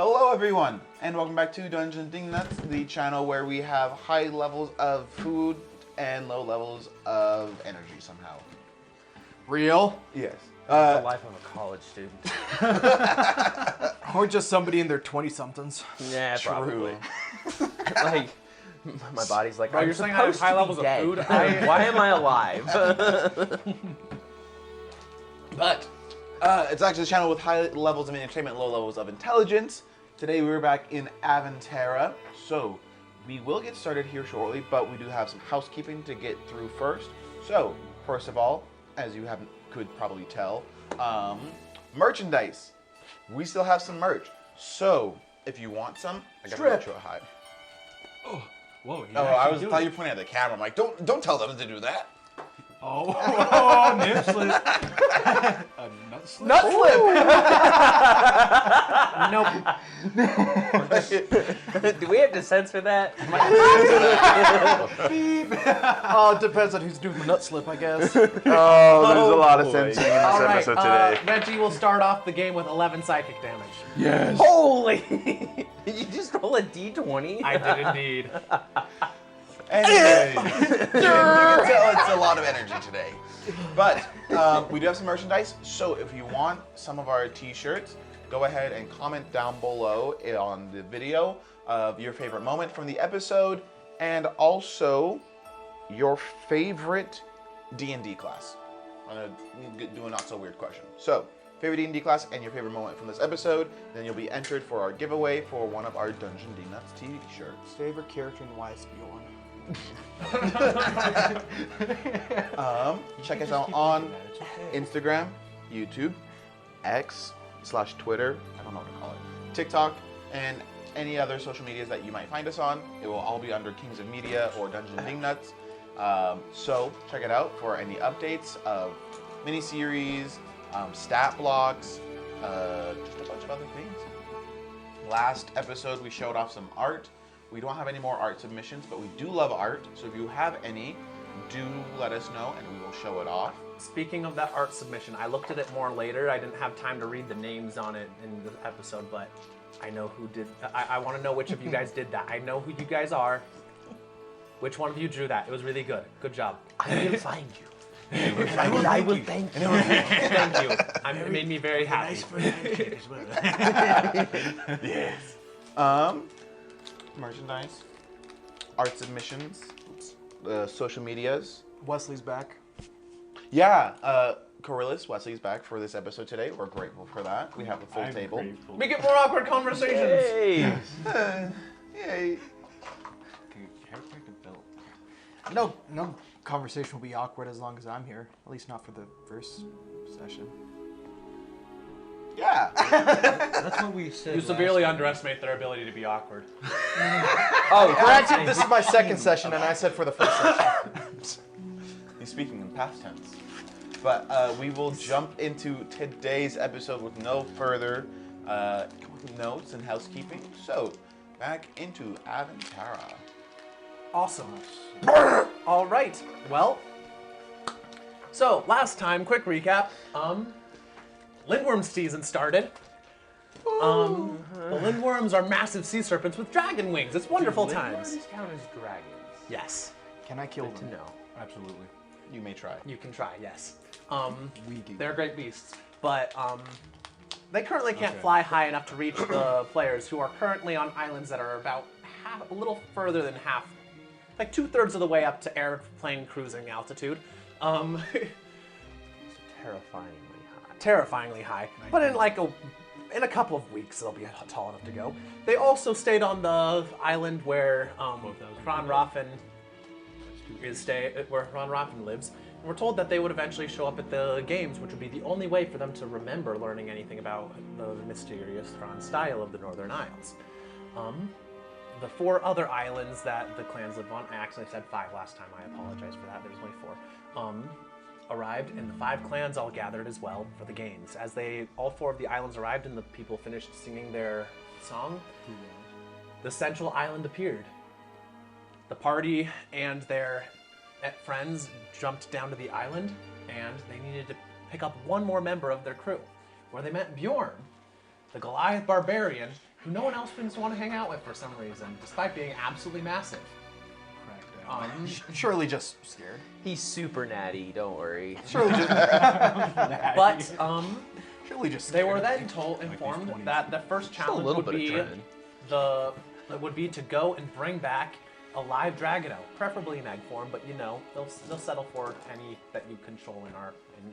Hello everyone, and welcome back to Dungeon Ding Nuts, the channel where we have high levels of food and low levels of energy somehow. Real? Yes. The life of a college student. Or just somebody in their 20-somethings. Yeah, True. probably. Like, my body's like, Bro, I'm you're saying I have supposed high to be levels of dead. food? Why am I alive? But it's actually a channel with high levels of entertainment, low levels of intelligence. Today we're back in Aventara, so we will get started here shortly, but we do have some housekeeping to get through first. So, first of all, as you could probably tell, merchandise. We still have some merch. So, if you want some, I gotta Strip. get you a high. Whoa, I thought you were pointing at the camera. I'm like, don't tell them to do that. Oh, nip slip. A nut slip? Nut slip! Nope. Do we have to censor that? Oh, it depends on who's doing the nut slip, I guess. Oh, there's a lot of boy. censoring in this All right, episode today. Reggie will start off the game with 11 psychic damage. Yes. Holy! Did you just roll a d20? I did indeed. Anyway, you can tell it's a lot of energy today. But we do have some merchandise, so if you want some of our t-shirts, go ahead and comment down below on the video of your favorite moment from the episode, and also your favorite D&D class. I'm gonna do a not so weird question. So, favorite D&D class and your favorite moment from this episode, then you'll be entered for our giveaway for one of our Dungeon D Nuts t-shirts. Favorite character and why is Bjorn? Check us out on Instagram, YouTube, X/Twitter, I don't know what to call it, TikTok, and any other social medias that you might find us on. It will all be under Kings of Media or Dungeon Ding Nuts. So check it out for any updates of miniseries, stat blocks, just a bunch of other things. Last episode we showed off some art. We don't have any more art submissions, but we do love art. So if you have any, do let us know and we will show it off. Speaking of that art submission, I looked at it more later. I didn't have time to read the names on it in the episode, but I know who did. I want to know which of you guys did that. I know who you guys are. Which one of you drew that? It was really good. Good job. I will find you. I will thank you. Thank you. It made me very happy. Yes. Merchandise, art submissions, social medias. Wesley's back. Yeah, Coryllis, Wesley's back for this episode today. We're grateful for that. We have a full table. We get more awkward conversations. Hey! Yay. No conversation will be awkward as long as I'm here. At least not for the first session. Yeah. That's what we said. You severely underestimate their ability to be awkward. Oh, Granted, this is my second session, and I said for the first session. He's speaking in past tense. But we will jump into today's episode with no further notes and housekeeping. So, back into Aventara. Awesome. All right. Well, so last time, quick recap. Lindworm season started. The lindworms are massive sea serpents with dragon wings. It's wonderful times. Count as dragons. Yes, Can I kill Good to them? know. absolutely. You may try. You can try. Yes. Weaking. They're great beasts, but they currently can't fly high enough to reach the players who are currently on islands that are about a little further than half, like 2/3 of the way up to airplane cruising altitude. Terrifyingly high. But in in a couple of weeks they'll be tall enough to go. They also stayed on the island where Ron Roffin where Ron Roffin lives. And we're told that they would eventually show up at the games, which would be the only way for them to remember learning anything about the mysterious Thrawn style of the Northern Isles. The 4 other islands that the clans live on, I actually said 5 last time, I apologize for that, there's only 4, arrived, and the 5 clans all gathered as well for the games. As all 4 of the islands arrived and the people finished singing their song, the central island appeared. The party and their friends jumped down to the island, and they needed to pick up one more member of their crew, where they met Bjorn, the Goliath barbarian, who no one else seems to want to hang out with for some reason, despite being absolutely massive. Surely just scared. He's super natty, don't worry. Surely just. But Surely just. they Scared. were then informed that the first challenge little would bit be of to go and bring back a live Dragano, preferably in egg form, but you know they'll settle for any that you control in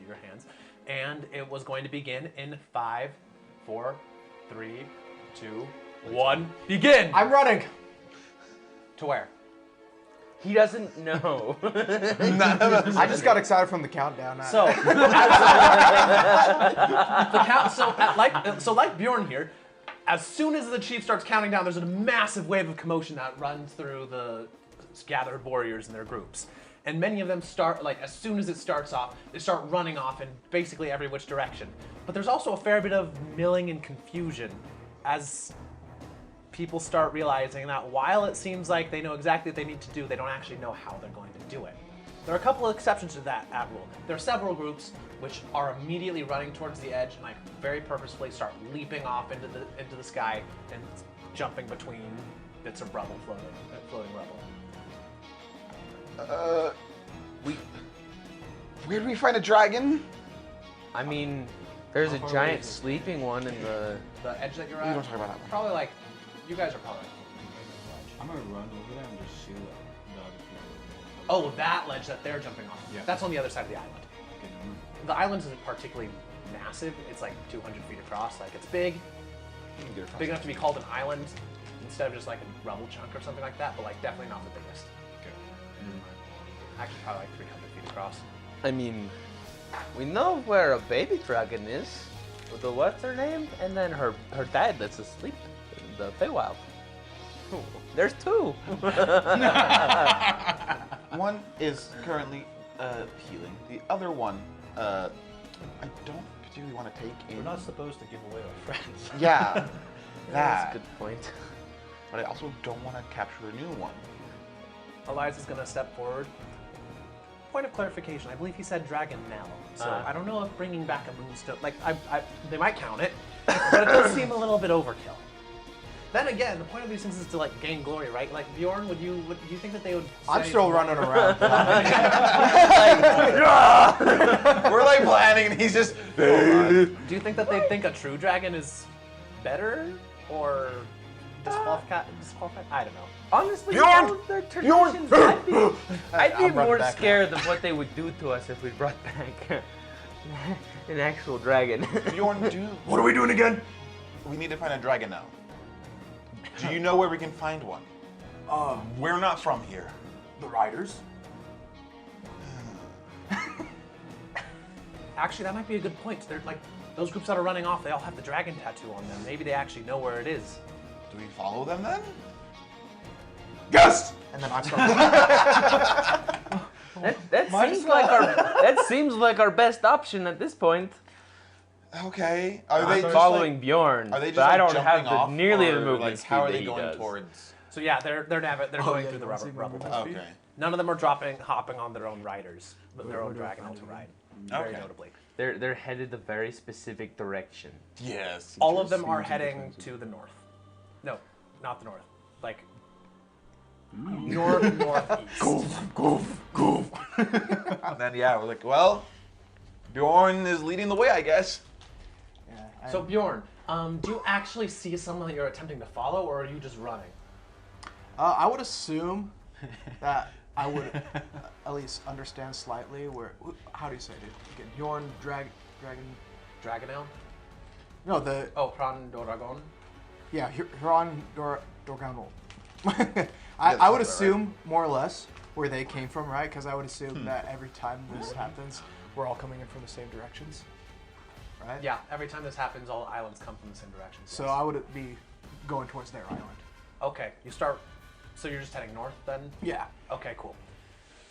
your hands. And it was going to begin in 5, 4, 3, 2, 1. Begin. I'm running. To where? He doesn't know. I just got excited from the countdown. So, like Bjorn here, as soon as the chief starts counting down, there's a massive wave of commotion that runs through the gathered warriors and their groups. And many of them start, like, as soon as it starts off, they start running off in basically every which direction. But there's also a fair bit of milling and confusion as people start realizing that while it seems like they know exactly what they need to do, they don't actually know how they're going to do it. There are a couple of exceptions to that rule. There are several groups which are immediately running towards the edge and like very purposefully start leaping off into the sky and jumping between bits of rubble, floating rubble. Where did we find a dragon? I mean, there's a giant sleeping one in the... The edge that you're We at? don't talk about that one. Probably like, you guys are probably. I'm gonna run over there and just see the other people. Oh, that ledge that they're jumping off. Yeah. That's on the other side of the island. Okay, never mind. The island isn't particularly massive. It's like 200 feet across. Like it's big, big enough to be called an island instead of just like a rubble chunk or something like that. But like definitely not the biggest. Okay, never mind. Actually, probably like 300 feet across. I mean, we know where a baby dragon is. With the what's her name? And then her dad that's asleep in the Feywild. There's 2. One is currently healing. The other one, I don't particularly want to take in. We're not supposed to give away our friends. Yeah, That's that. a good point. But I also don't want to capture a new one. Elias is going to step forward. Point of clarification, I believe he said dragon now. So I don't know if bringing back a moonstone, like, they might count it, but it does seem a little bit overkill. Then again, the point of these things is to like gain glory, right? Like Bjorn, do you think that they would? I'm say- still running around. We're like planning, and he's just. Do you think that they think a true dragon is better or disqualified? I don't know. Honestly, Bjorn! you know, their traditions, I'd be I'm running more back scared of what they would do to us if we brought back an actual dragon. Bjorn, What are we doing again? we need to find a dragon now. Do you know where we can find one? We're not from here. The riders. Actually, that might be a good point. They're like those groups that are running off. They all have the dragon tattoo on them. Maybe they actually know where it is. Do we follow them then? Yes. And then I start. That seems like our best option at this point. Okay. Are I'm they following just Bjorn, like, Are they just but I like don't have jumping off, nearly the or, movement like, speed how are that they he going does. towards? So yeah, they're going through the rubble. Okay. None of them are hopping on their own riders, but their own dragon to ride. Very Okay. notably. They're headed a very specific direction. Yes. All of them are heading to the north. No, not the north. Like northeast. And then yeah, we're like, well, Bjorn is leading the way, I guess. Yeah, So Bjorn, do you actually see someone that you're attempting to follow, or are you just running? I would assume that I would at least understand slightly where. How do you say it? Again, Bjorn, dragon. Dragonel? No, the Pran Doragon? yeah, Huron Dorganol. I would assume more or less where they came from, right? Because I would assume that every time this happens, we're all coming in from the same directions, right? Yeah, every time this happens, all islands come from the same direction. So yes. I would be going towards their island. Okay, so you're just heading north then? Yeah. Okay, cool.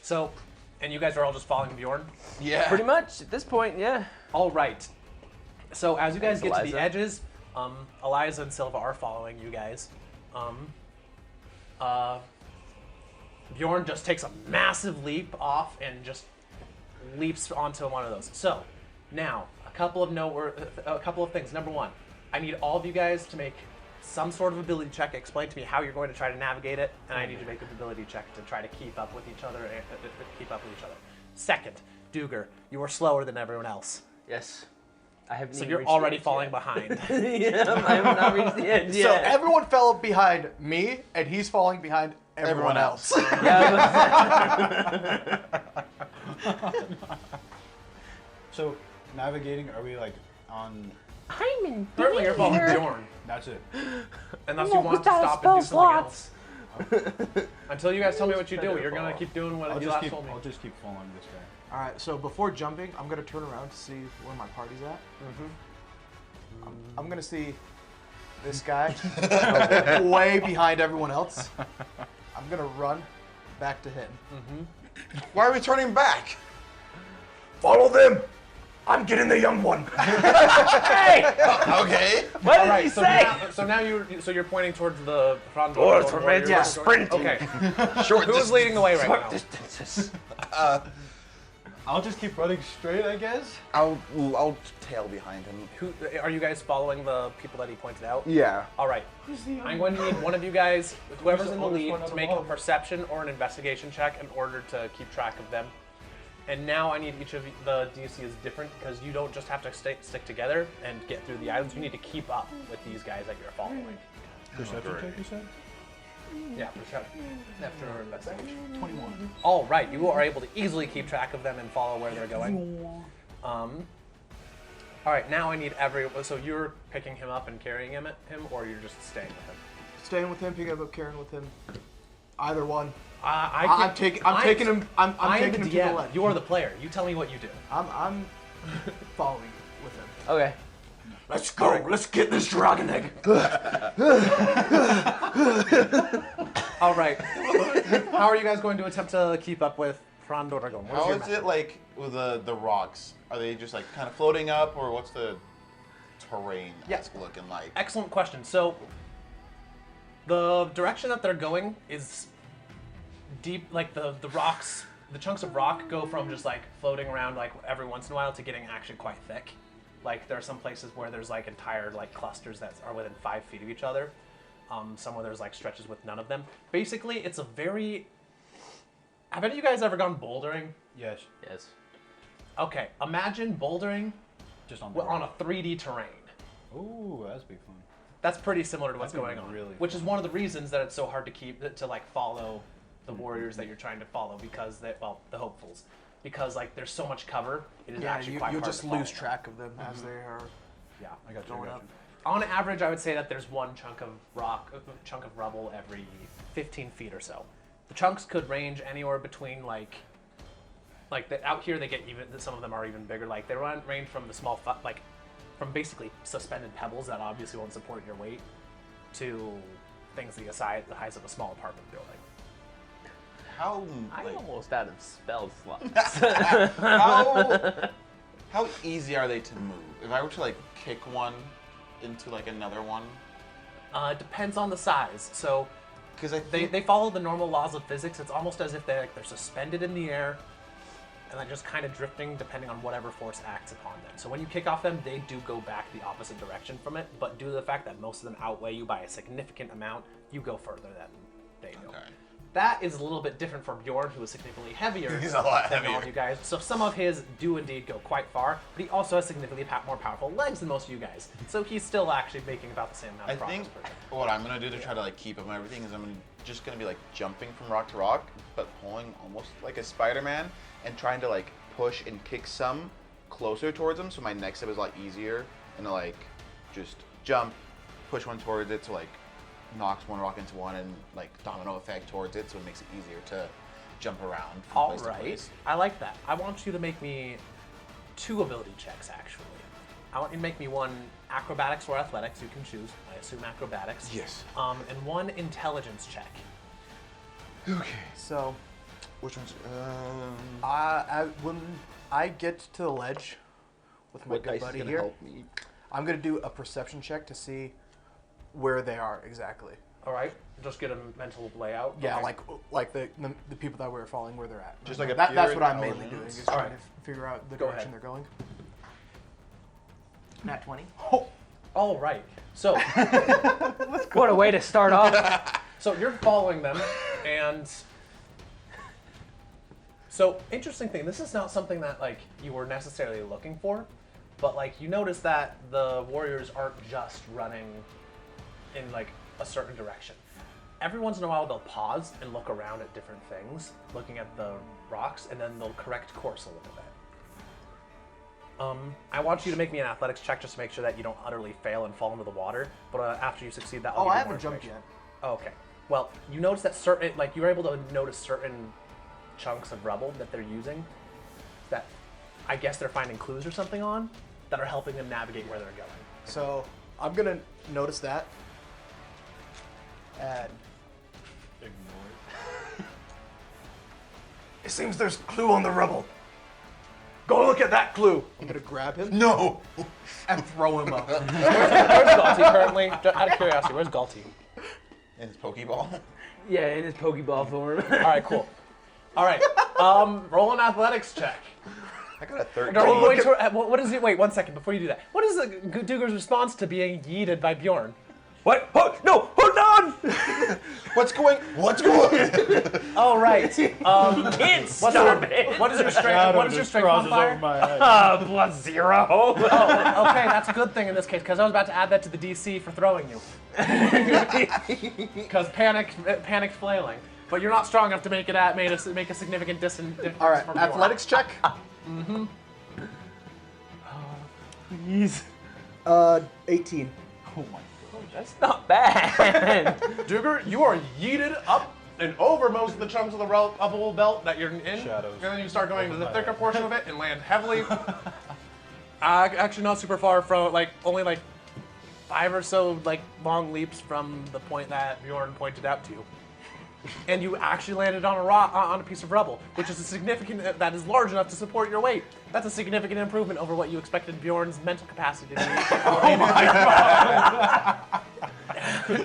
So, and you guys are all just following Bjorn? Yeah. Pretty much at this point, yeah. All right. So as you guys Thanks, get to the Eliza. edges, Eliza and Silva are following you guys. Bjorn just takes a massive leap off and just leaps onto one of those. So now, a couple of things. Number one, I need all of you guys to make some sort of ability check. Explain to me how you're going to try to navigate it, and I need to make an ability check to try to keep up with each other. Second, Duger, you are slower than everyone else, Yes. I haven't so even you're reached the already edge falling yet. behind. Yeah, I have not reached the edge So yet. everyone fell behind me, and he's falling behind everyone else. So navigating, are we like on? I'm in Currently, you're following Bjorn, That's it. unless you want to stop and do something else. Until you guys tell me what you do, you're gonna keep doing what you last told me. I'll just keep following this guy. All right. So before jumping, I'm gonna turn around to see where my party's at. I'm gonna see this guy way behind everyone else. I'm gonna run back to him. Why are we turning back? Follow them. I'm getting the young one. Hey! Okay. What did All right, he so say? now you're pointing towards the front Or door. for me to Yeah. sprint. Okay, Short who's leading the way right Short now? distances. I'll just keep running straight, I guess. I'll tail behind him. Who are you guys following? The people that he pointed out. Yeah. All right. I'm going to need one of you guys, whoever's in the oldest lead, one out to of make all? a perception or an investigation check in order to keep track of them. And now I need each of you, the DC is different because you don't just have to stick together and get through the islands. You need to keep up with these guys that you're following. Perception check, you said? Yeah, perception after investigation. 21. All right, you are able to easily keep track of them and follow where they're going. All right, now I need so you're picking him up and carrying him, or you're just staying with him? Staying with him, picking up Karen with him. Either one. I'm taking him. I'm taking him to the ledge. You are the player. You tell me what you do. I'm following with him. Okay. Let's go. Let's get this dragon egg. All right. How are you guys going to attempt to keep up with Fran Doragon? What is How your is method? it like with the rocks? Are they just like kind of floating up, or what's the terrain looking like? Excellent question. So, the direction that they're going is deep. Like the rocks, the chunks of rock go from just like floating around like every once in a while to getting actually quite thick. Like there are some places where there's like entire like clusters that are within 5 feet of each other. Some where there's like stretches with none of them. Basically, it's a very. Have any of you guys ever gone bouldering? Yes. Yes. Okay, imagine bouldering Just on the on a 3D terrain. Ooh, that's big fun. That's pretty similar to what's That'd be going on. really Which is fun. one of the reasons that it's so hard to keep to like follow the warriors that you're trying to follow because the hopefuls, because like there's so much cover. It is Yeah, actually quite you'll hard just to follow lose them. track of them as they are Yeah. I got you. going I got up. you. On average, I would say that there's one chunk of chunk of rubble every 15 feet or so. The chunks could range anywhere between out here they get even. Some of them are even bigger. Like they range from the small from basically suspended pebbles that obviously won't support your weight to things the size of a small apartment building. How I'm like, almost out of spell slots. how easy are they to move? If I were to like kick one into like another one, It depends on the size. So because I think they follow the normal laws of physics. It's almost as if they're suspended in the air and then just kind of drifting depending on whatever force acts upon them. So when you kick off them, they do go back the opposite direction from it, but due to the fact that most of them outweigh you by a significant amount, you go further than they do. Okay. That is a little bit different from Bjorn, who is significantly heavier He's a lot than all heavier. of you guys. So some of his do indeed go quite far, but he also has significantly more powerful legs than most of you guys. So he's still actually making about the same amount I of progress think per turn. what I'm gonna do to try to like keep up and everything is just gonna be like jumping from rock to rock, but pulling almost like a Spider-Man and trying to like push and kick some closer towards him, so my next step is a lot easier, and to like just jump, push one towards it, so like knocks one rock into one, and like domino effect towards it, so it makes it easier to jump around from All place to right, place. I like that. I want you to make me 2 ability checks, actually. I want you to make me 1 acrobatics or athletics, you can choose. I assume acrobatics. Yes. And 1 intelligence check. Okay. So, Which one's? when I get to the ledge with my What good dice is buddy gonna here, help me? I'm gonna do a perception check to see where they are exactly. All right, just get a mental layout. Yeah, Okay. like the people that we're following where they're at. Just like a that's pure what I'm mainly doing intelligence. is trying Alright. to figure out the Go direction ahead. they're going. Nat 20. Oh, All right. So, What a way to start off. so you're following them, and so interesting thing. This is not something that like you were necessarily looking for, but like you notice that the warriors aren't just running in like a certain direction. Every once in a while, they'll pause and look around at different things, looking at the rocks, and then they'll correct course a little bit. I want you to make me an athletics check just to make sure that you don't utterly fail and fall into the water. But after you succeed, that. I'll Oh, give I you more haven't jumped information. yet. Oh, okay. Well, you notice that certain, like you were able to notice certain chunks of rubble that they're using, that I guess they're finding clues or something on, that are helping them navigate where they're going. So I'm gonna notice that. And Ignore it seems there's a clue on the rubble. Go look at that clue. I'm gonna grab him No! and throw him up. Where's Galti currently? Out of curiosity, where's Galti? In his Pokeball. Yeah, in his Pokeball form. All right, cool. All right, roll an athletics check. I got a 13. Are you going to, what is it? Wait, 1 second before you do that. What is Duger's response to being yeeted by Bjorn? What? Oh, no, hold on! What's going on? Oh right. Can't stop it! What is your strength? What is your strength modifier? over my head. +0. Oh, okay, that's a good thing in this case because I was about to add that to the DC for throwing you. Because panic flailing. But you're not strong enough to make a significant difference. All right, from Bjorn. athletics check. Please. 18. Oh my god. That's not bad. Duger, you are yeeted up and over most of the chunks of the rubble belt that you're in. Shadows. And then you start going to Over the my thicker head. portion of it and land heavily. Actually, not super far from, like, only like 5 or so like long leaps from the point that Bjorn pointed out to you. And you actually landed on a rock, on a piece of rubble, which is a significant, that is large enough to support your weight. That's a significant improvement over what you expected Bjorn's mental capacity to be.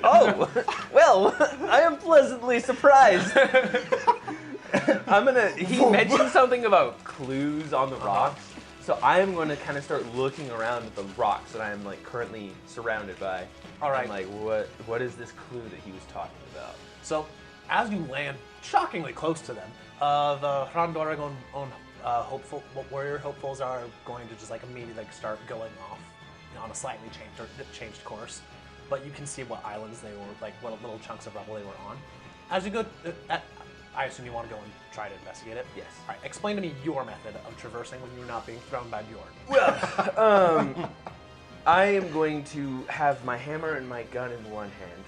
Oh, well, I am pleasantly surprised. He mentioned something about clues on the rocks, so I am going to kind of start looking around at the rocks that I am like currently surrounded by. All right. And, like, what is this clue that he was talking about? So, as you land shockingly close to them, the Hrandoragon warrior hopefuls are going to just like immediately like start going off on a slightly changed course. But you can see what islands they were, like what little chunks of rubble they were on. As you go, I assume you want to go and try to investigate it. Yes. All right. Explain to me your method of traversing when you're not being thrown by Bjorn. Well, I am going to have my hammer and my gun in one hand,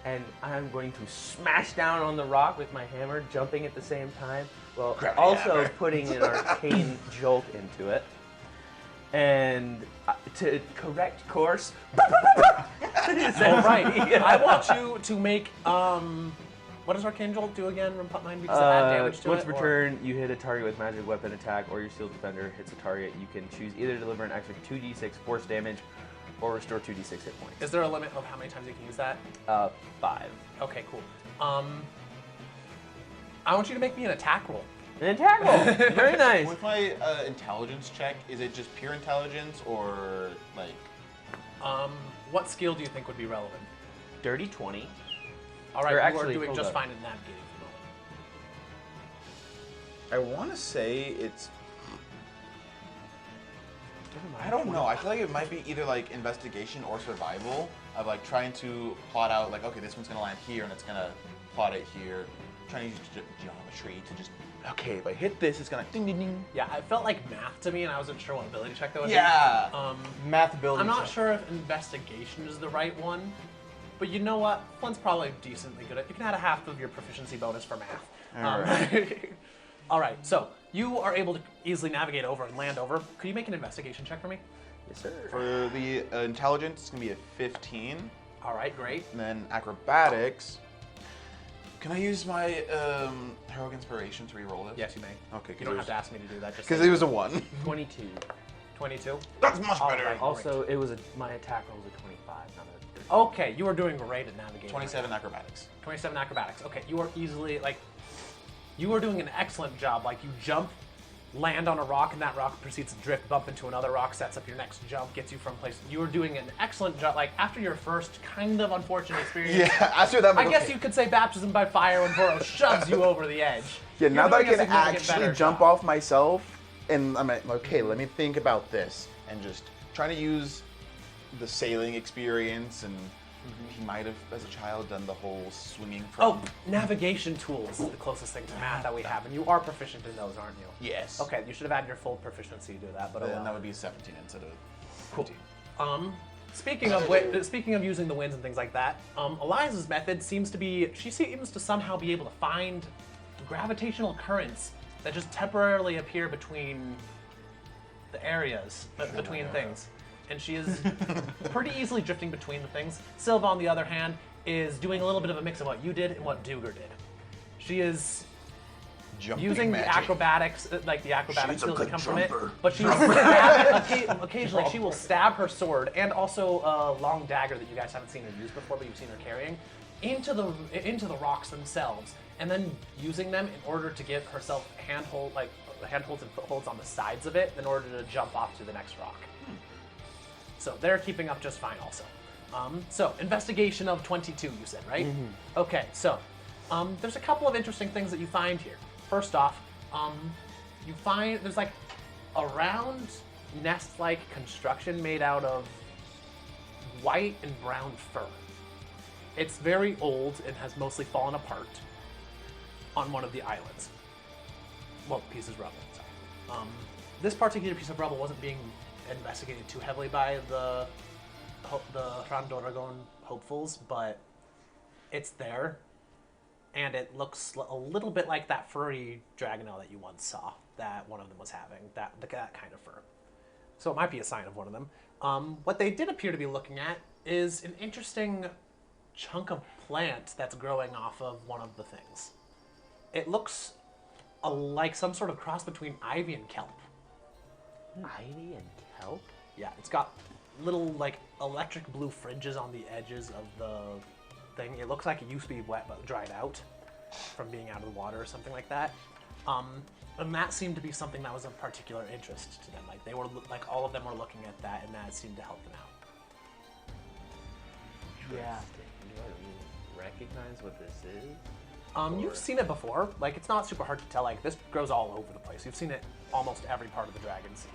and I'm going to smash down on the rock with my hammer, jumping at the same time, while Gravity also hammer. putting an arcane jolt into it. And to correct course. All right. I want you to make what does Arcane Jolt do again? Remind me, does it add damage to once it? per or- turn, you hit a target with magic weapon attack, or your sealed defender hits a target. You can choose either to deliver an extra 2d6 force damage, or restore 2d6 hit points. Is there a limit of how many times you can use that? 5. Okay, cool. I want you to make me an attack roll. An attack roll. Very nice. With my intelligence check, is it just pure intelligence or like? What skill do you think would be relevant? Dirty 20. All right, Or you actually, are doing hold just up. fine at navigating at the moment. I want to say it's. I don't know. I feel like it might be either like investigation or survival of like trying to plot out like, okay, this one's gonna land here and it's gonna plot it here. Trying to use geometry to just, okay, if I hit this, it's gonna ding ding ding. Yeah, it felt like math to me, and I wasn't sure what ability check that would Yeah. be. Math ability I'm not check. sure if investigation is the right one, but you know what? One's probably decently good at. You can add a half of your proficiency bonus for math. All right, so you are able to easily navigate over and land over. Could you make an investigation check for me? Yes, sir. For the intelligence, it's gonna be a 15. All right, great. And then acrobatics. Can I use my heroic inspiration to reroll this? Yes, you may. Okay. You don't have to ask me to do that. Just Because it was a 1. 22. 22. That's much All better. right. Also, it was my attack roll was a 25, not a 30. Okay, you are doing great at navigating. 27 acrobatics. 27 acrobatics. Okay, you are easily, like, you are doing an excellent job. Like, you jump land on a rock, and that rock proceeds to drift, bump into another rock, sets up your next jump, gets you from place. You are doing an excellent job. Like, after your first kind of unfortunate experience, Yeah, after that, I guess you could say baptism by fire when Voro shoves you over the edge. Yeah, now You're that I doing a can significant actually better jump job. off myself, and I'm like, okay, let me think about this, and just trying to use the sailing experience, and he might have, as a child, done the whole swinging from... Oh, navigation tools is the closest thing to math that we have, and you are proficient in those, aren't you? Yes. Okay, you should have had your full proficiency to do that, but Then that would be 17 instead of cool. 15. Speaking of using the winds and things like that, Eliza's method seems to somehow be able to find gravitational currents that just temporarily appear between the areas, between things. And she is pretty easily drifting between the things. Silva, on the other hand, is doing a little bit of a mix of what you did and what Duger did. She is Jumping using magic. the acrobatics, like the acrobatic She's a skills that good come jumper. from it. But she's occasionally she will stab her sword and also a long dagger that you guys haven't seen her use before, but you've seen her carrying, into the rocks themselves, and then using them in order to give herself handholds and footholds on the sides of it in order to jump off to the next rock. So they're keeping up just fine also. So investigation of 22, you said, right? Okay, so there's a couple of interesting things that you find here. First off, you find there's like a round nest-like construction made out of white and brown fur. It's very old and has mostly fallen apart on one of the islands. Well, piece of rubble, sorry. This particular piece of rubble wasn't being investigated too heavily by the Randoragon hopefuls, but it's there, and it looks a little bit like that furry dragonelle that you once saw that one of them was having, that kind of fur. So it might be a sign of one of them. What they did appear to be looking at is an interesting chunk of plant that's growing off of one of the things. It looks like some sort of cross between ivy and kelp. Ivy and kelp? Yeah, it's got little like electric blue fringes on the edges of the thing. It looks like it used to be wet but dried out from being out of the water or something like that. And that seemed to be something that was of particular interest to them. Like they were like all of them were looking at that, and that seemed to help them out. Yeah. Do I recognize what this is? You've seen it before. Like it's not super hard to tell. Like this grows all over the place. You've seen it almost every part of the Dragon Sea.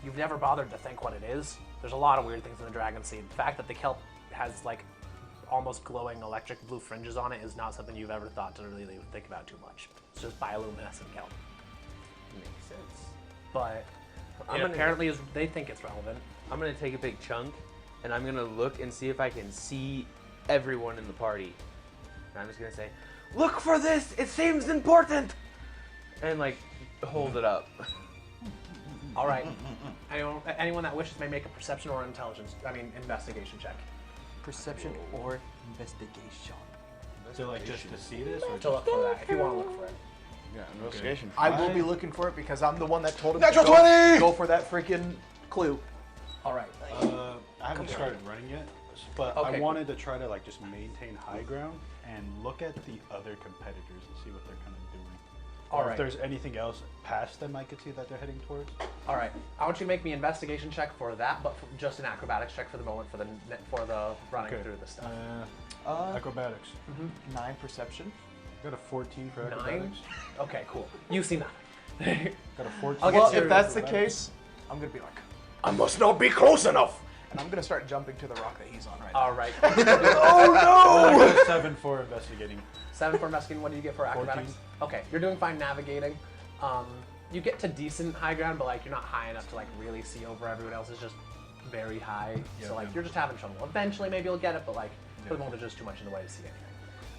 You've never bothered to think what it is. There's a lot of weird things in the Dragon Sea. The fact that the kelp has like almost glowing electric blue fringes on it is not something you've ever thought to really think about too much. It's just bioluminescent kelp. Makes sense. But I'm it gonna- apparently they think it's relevant. I'm gonna take a big chunk, and I'm gonna look and see if I can see everyone in the party. And I'm just gonna say, "Look for this! It seems important!" And like, hold it up. All right. Anyone that wishes may make a perception or investigation check. Perception or investigation. So like just to see this, or To look for that, if you want to look for it. Yeah, investigation. I will be looking for it because I'm the one that told him Natural to go, 20! go for that freaking clue. All right. I haven't started running yet, but Okay. I wanted to try to like just maintain high ground and look at the other competitors and see what they're kind of doing. All Or right. if there's anything else past them I could see that they're heading towards. All right. I want you to make me an investigation check for that, but just an acrobatics check for the moment for the running through the stuff. Acrobatics. 9 perception. Got a 14 for 9. acrobatics. Okay, cool. You see nothing. Got a 14. I'll get Well, to if your that's the acrobatics. case, I'm gonna be like, I must not be close enough. and I'm gonna start jumping to the rock that he's on right now. All right. I got a 7 for investigating. 7 for investigating. What do you get for acrobatics? 14. Okay, you're doing fine navigating. You get to decent high ground, but like you're not high enough to like really see over everyone else. It's just very high. So like you're just having trouble. Eventually, maybe you'll get it, but like for the moment, there's just too much in the way to see anything.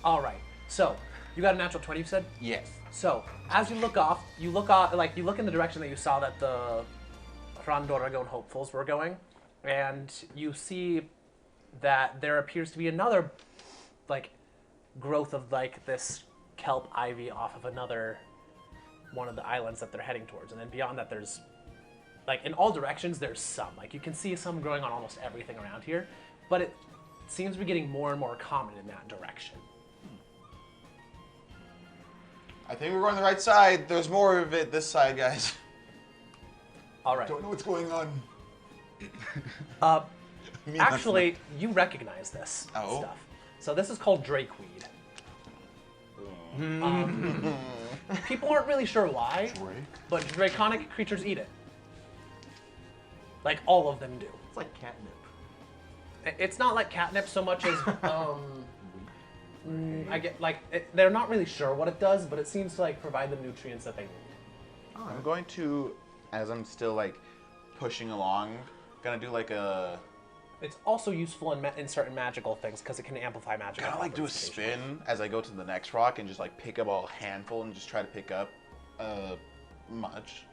All right. So you got a natural 20. You said. Yes. So as you look off, you look in the direction that you saw that the Randoragon hopefuls were going, and you see that there appears to be another like growth of like this kelp ivy off of another one of the islands that they're heading towards, and then beyond that there's like in all directions there's some, like you can see some growing on almost everything around here, but it seems to be getting more and more common in that direction. I think we're going the right side. There's more of it this side, guys. All right. Don't know what's going on. Me, Actually, you recognize this stuff. So this is called drakeweed. People aren't really sure why, but draconic creatures eat it. Like all of them do. It's like catnip. It's not like catnip so much as they're not really sure what it does, but it seems to like provide the nutrients that they need. I'm going to, as I'm still like pushing along, gonna do like a. It's also useful in certain magical things because it can amplify magic. Kind of like do a spin as I go to the next rock and just like pick up a handful and just try to pick up much,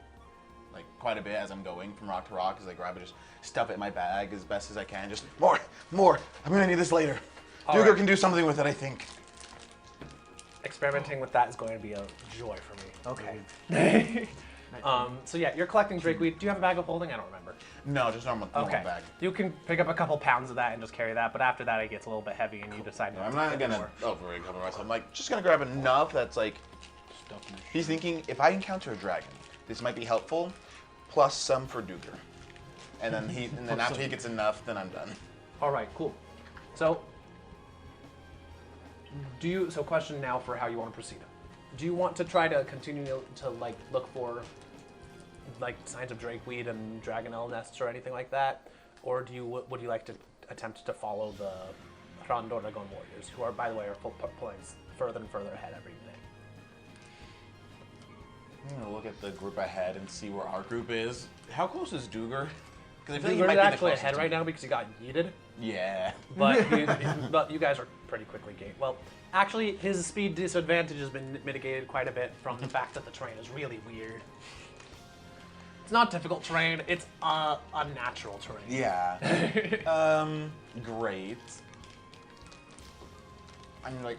like quite a bit as I'm going from rock to rock as I grab it, just stuff it in my bag as best as I can. Just more. I'm gonna need this later. Duger can do something with it, I think. Experimenting with that is going to be a joy for me. Okay. So yeah, you're collecting drakeweed. Do you have a bag of holding? I don't remember. No, just normal bag. You can pick up a couple pounds of that and just carry that, but after that it gets a little bit heavy and you decide I'm not gonna overcover myself. I'm like just gonna grab enough that's like. He's thinking if I encounter a dragon, this might be helpful, plus some for Duger, and then after he gets enough, then I'm done. All right, cool. So, question now for how you want to proceed. Do you want to try to continue to like look for like signs of drakeweed and dragonelle nests or anything like that, or would you like to attempt to follow the Randor Dragon warriors, who are, by the way, pulling further and further ahead every day? I'm gonna look at the group ahead and see where our group is. How close is Duger? Because I feel like he You're might be the actually closest ahead to right me. now because you got yeeted. Yeah. But you guys are pretty quickly gained. Well, actually, his speed disadvantage has been mitigated quite a bit from the fact that the terrain is really weird. It's not difficult terrain. It's unnatural terrain. Yeah. Great. I'm like,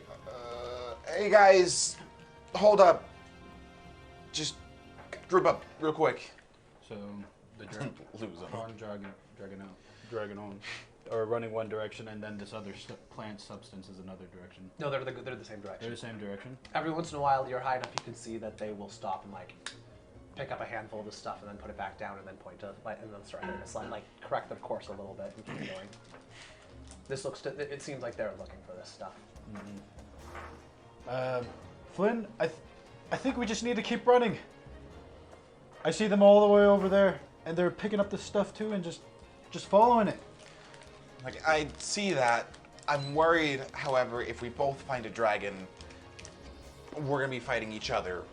hey guys, hold up. Just group up real quick. So the Lose them. prawn dragon on, or running one direction, and then this other plant substance is another direction. No, they're the same direction. They're the same direction. Every once in a while, you're high enough you can see that they will stop and like pick up a handful of this stuff and then put it back down and then point to and then start hitting a slide, like correct their course a little bit and keep going. This it seems like they're looking for this stuff. Flynn, I think we just need to keep running. I see them all the way over there, and they're picking up this stuff too, and just following it. Like, I see that. I'm worried, however, if we both find a dragon, we're gonna be fighting each other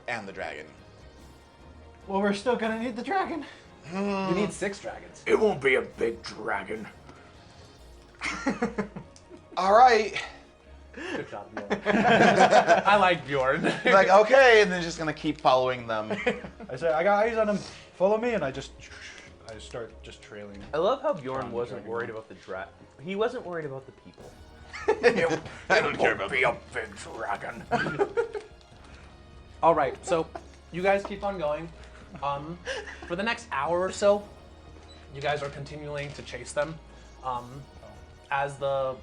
and the dragon. Well, we're still gonna need the dragon. You need 6 dragons. It won't be a big dragon. All right. Good job, Bjorn. I like Bjorn. Like, okay, and then just gonna keep following them. I say, I got eyes on him. Follow me, and I start just trailing. I love how Bjorn wasn't worried about the He wasn't worried about the people. I don't care about be a big dragon. All right, so you guys keep on going. For the next hour or so, you guys are continuing to chase them. As the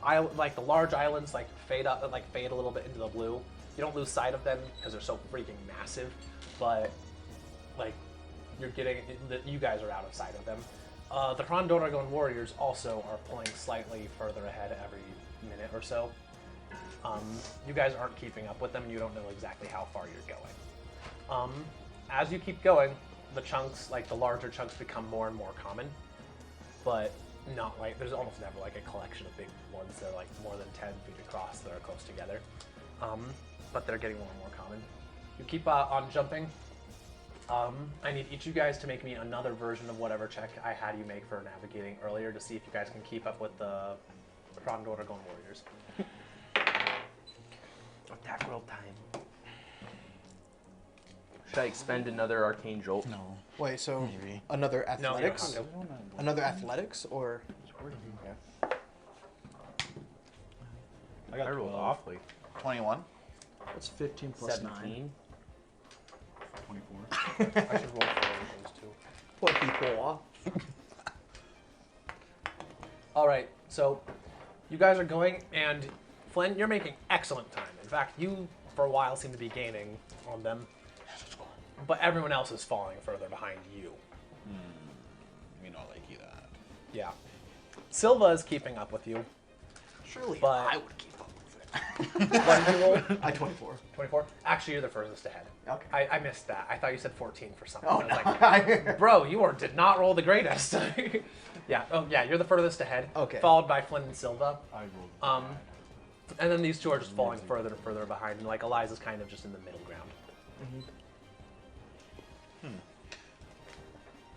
island, like the large islands, like fade a little bit into the blue. You don't lose sight of them because they're so freaking massive, but like you guys are out of sight of them. The Dragon warriors also are pulling slightly further ahead every minute or so. You guys aren't keeping up with them, and you don't know exactly how far you're going. As you keep going, the chunks, like the larger chunks, become more and more common, but not like there's almost never like a collection of big ones that are like more than 10 feet across that are close together. But they're getting more and more common. You keep on jumping. I need each of you guys to make me another version of whatever check I had you make for navigating earlier to see if you guys can keep up with the Dragon warriors. Attack roll time. Should I expend another arcane jolt? No. Wait, so Maybe. another No, you don't athletics? have to. Another athletics or? I got I rolled 12, awfully. 21. What's 15 plus 9? 17. 24. I should roll for those two. 24. All right, so you guys are going, and Flynn, you're making excellent time. In fact, you for a while seem to be gaining on them. But everyone else is falling further behind you. We not like you that. Yeah. Silva is keeping up with you. Surely But- I would keep up with it. What did you roll? I 24. 24? Actually, you're the furthest ahead. Okay. I missed that. I thought you said 14 for something. Oh, I was no. like, bro, did not roll the greatest. Yeah. Oh, yeah. You're the furthest ahead. Okay. Followed by Flynn and Silva. I rolled. And then these two are just falling further and further behind. And like Eliza's kind of just in the middle ground.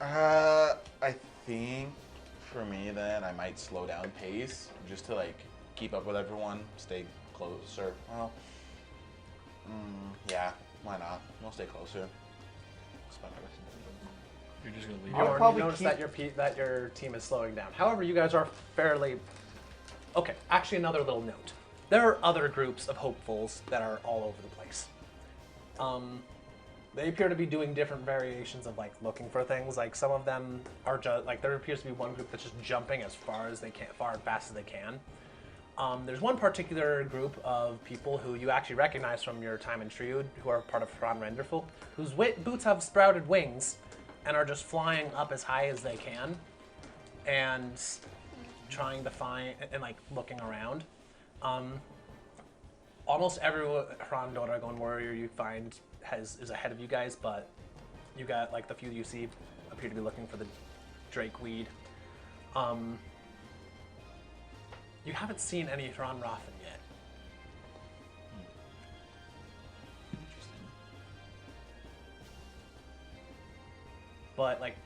I think for me then I might slow down pace just to like keep up with everyone, stay closer. Well, yeah, why not? We'll stay closer. You're just gonna leave. I would Bjorn, probably you notice keep- that your team is slowing down. However, you guys are fairly... Okay, actually another little note. There are other groups of hopefuls that are all over the place. They appear to be doing different variations of like looking for things. Like some of them are just like there appears to be one group that's just jumping as far as they can, far and fast as they can. There's one particular group of people who you actually recognize from your time in Triud, who are part of Fran Renderful, whose boots have sprouted wings and are just flying up as high as they can and trying to find and like looking around. Almost every Fran Doragon warrior you find is ahead of you guys, but you got like the few you see appear to be looking for the Drake weed. You haven't seen any Thron Rothen yet. But like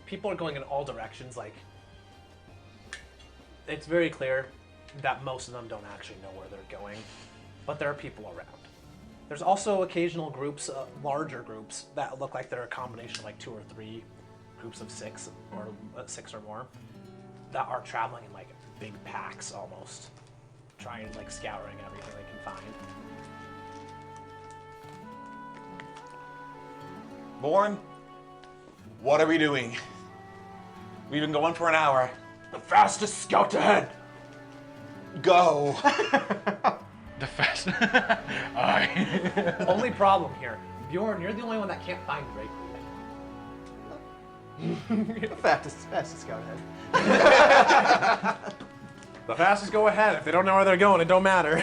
people are going in all directions. Like it's very clear that most of them don't actually know where they're going, but there are people around. There's also occasional groups, larger groups that look like they're a combination of like 2 or 3 groups of 6 or 6 or more that are traveling in like big packs almost, trying like scouring everything they can find. Born, what are we doing? We've been going for an hour. The fastest scout ahead. Go. The fast. Only problem here, Bjorn, you're the only one that can't find Drake. Fastest scout ahead. The fastest go ahead. If they don't know where they're going, it don't matter.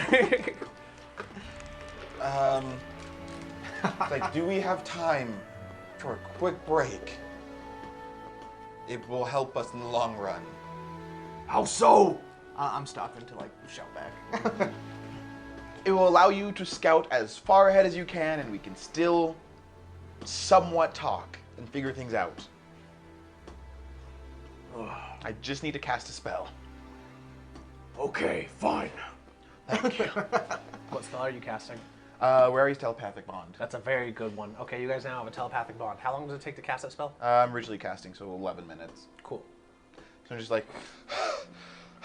Like, do we have time for a quick break? It will help us in the long run. How so? I'm stopping to like shout back. It will allow you to scout as far ahead as you can, and we can still somewhat talk and figure things out. I just need to cast a spell. Okay, fine. What spell are you casting? Where is telepathic bond? That's a very good one. Okay, you guys now have a telepathic bond. How long does it take to cast that spell? I'm originally casting, so 11 minutes. Cool. So I'm just like,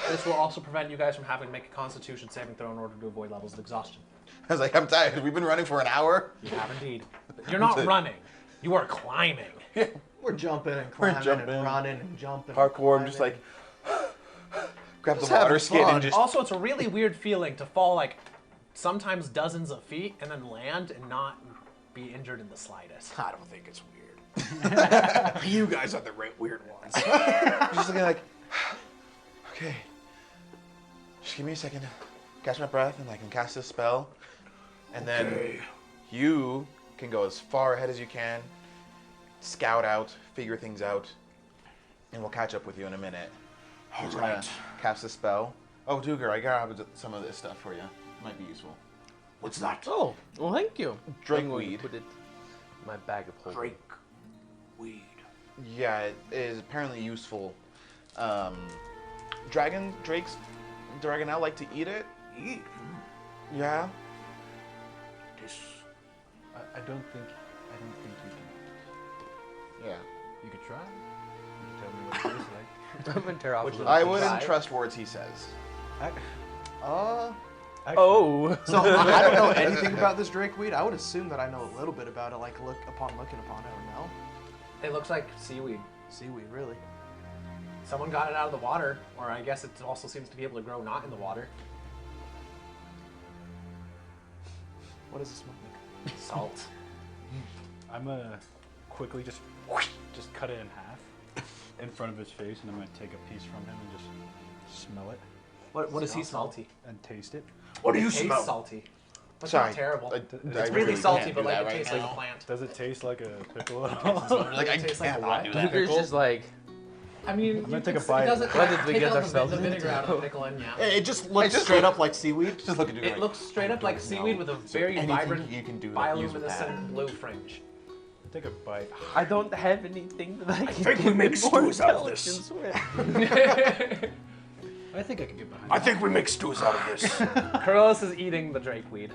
This will also prevent you guys from having to make a Constitution saving throw in order to avoid levels of exhaustion. I was like, I'm tired. We've been running for an hour. You have indeed. You're not running. You are climbing. We're jumping and climbing jumping. and running and jumping. Parkour, I'm and just like, grab Just the water having skin fun. and just. Also, it's a really weird feeling to fall like sometimes dozens of feet and then land and not be injured in the slightest. I don't think it's weird. You guys are the weird ones. I'm just looking like, okay, just give me a second to catch my breath and I can cast this spell. And then you can go as far ahead as you can, scout out, figure things out, and we'll catch up with you in a minute. I'm just gonna cast a spell. Oh, Duger, I grabbed some of this stuff for you. Might be useful. What's that? Oh, well, thank you. Drake I'm going to weed. put it in my bag of holding. Drake weed. Yeah, it is apparently useful. Dragonelle like to eat it. Eat. Yeah. This. I don't think you can. Yeah. You could try. You can tell me what it tastes like. I'm going to tear off a little I piece. wouldn't trust words he says. Oh. So I don't know anything about this Drake weed. I would assume that I know a little bit about it, like looking upon it or no. It looks like seaweed. Seaweed, really. Someone got it out of the water, or I guess it also seems to be able to grow not in the water. What does it smell like? Salt. I'm gonna quickly just cut it in half in front of his face, and I'm gonna take a piece from him and just smell it What does he smell? salty? and taste it. What do you It tastes salty. That's Sorry. not terrible. I It's really salty, can't but do like that it right tastes like now. a plant. Does it taste like a pickle at all? Like I It tastes like can't a not what? do that. There's just like, I mean, gonna you take a can- bite. It doesn't What did we take get out ourselves the vinegar into? out of the pickle and yeah. It just looks just straight look- up like seaweed. Just look at you. It looks straight up like seaweed with a very anything vibrant you can do that use with that. bioluminescent blue fringe. Take a bite. I don't have anything that I can think do we make more stews out of this. intelligence with. I think I can get behind. I think we make stews out of this. Carlos is eating the drakeweed.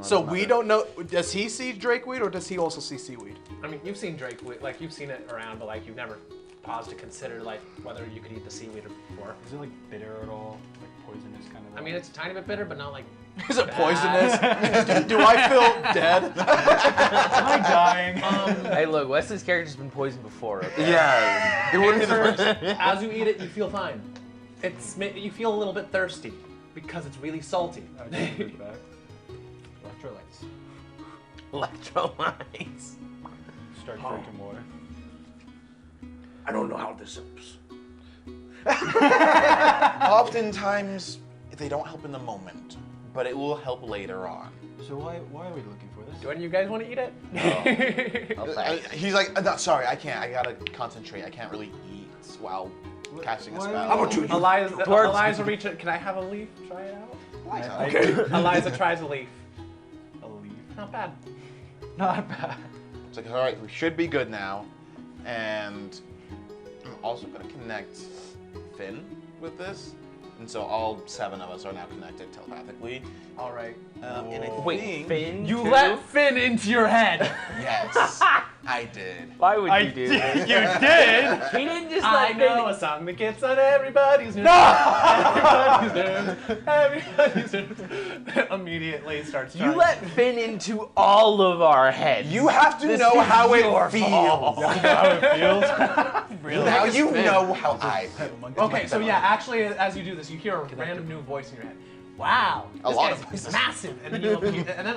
So we don't know. Does he see drakeweed or does he also see seaweed? I mean, you've seen drakeweed, like you've seen it around, but like you've never paused to consider like whether you could eat the seaweed before. Is it like bitter at all? Like poisonous kind of? I mean, it's a tiny bit bitter, but not like. Is it bad. poisonous? do I feel dead? Am I dying? Hey, look, Wesley's character's been poisoned before. Okay? Yeah. It wouldn't be the first. As you eat it, you feel fine. You feel a little bit thirsty because it's really salty. I can give it back. Electrolytes. Electrolytes. Start drinking water. I don't know how this helps. Oftentimes, they don't help in the moment, but it will help later on. So why are we looking for this? Do any of you guys want to eat it? He's like, no, sorry, I can't. I gotta concentrate. I can't really eat while casting a Why- spell. How about you? Eliza reach it. Can I have a leaf? Try it out. Okay. Eliza tries a leaf. A leaf. Not bad. Not bad. It's like, all right, we should be good now. And I'm also gonna connect Finn with this. And so all 7 of us are now connected telepathically. All right. And I Wait, think... Finn? You too? let Finn into your head. Yes, I did. Why would you do that? You did? He didn't just I let know Finn. a song that gets on everybody's nerves. Everybody's nerves. Everybody's nerves. Immediately starts trying. You let Finn into all of our heads. You have to This know is how your it feels. fault. How it feels? Really? Now you know how I feel. Okay, so yeah, actually, as you do this, you hear a random new voice in your head. Wow, A this lot guy's of voices. massive. And then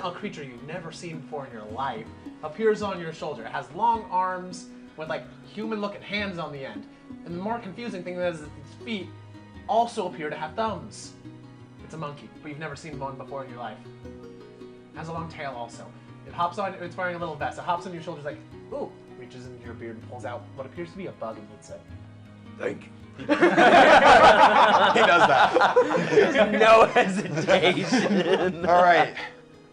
a creature you've never seen before in your life appears on your shoulder. It has long arms with like human-looking hands on the end. And the more confusing thing is its feet also appear to have thumbs. It's a monkey, but you've never seen one before in your life. It has a long tail also. It hops on. It's wearing a little vest. It hops on your shoulders like, ooh, reaches into your beard and pulls out what appears to be a bug and eats it. Thank you. He does that. No hesitation. All right.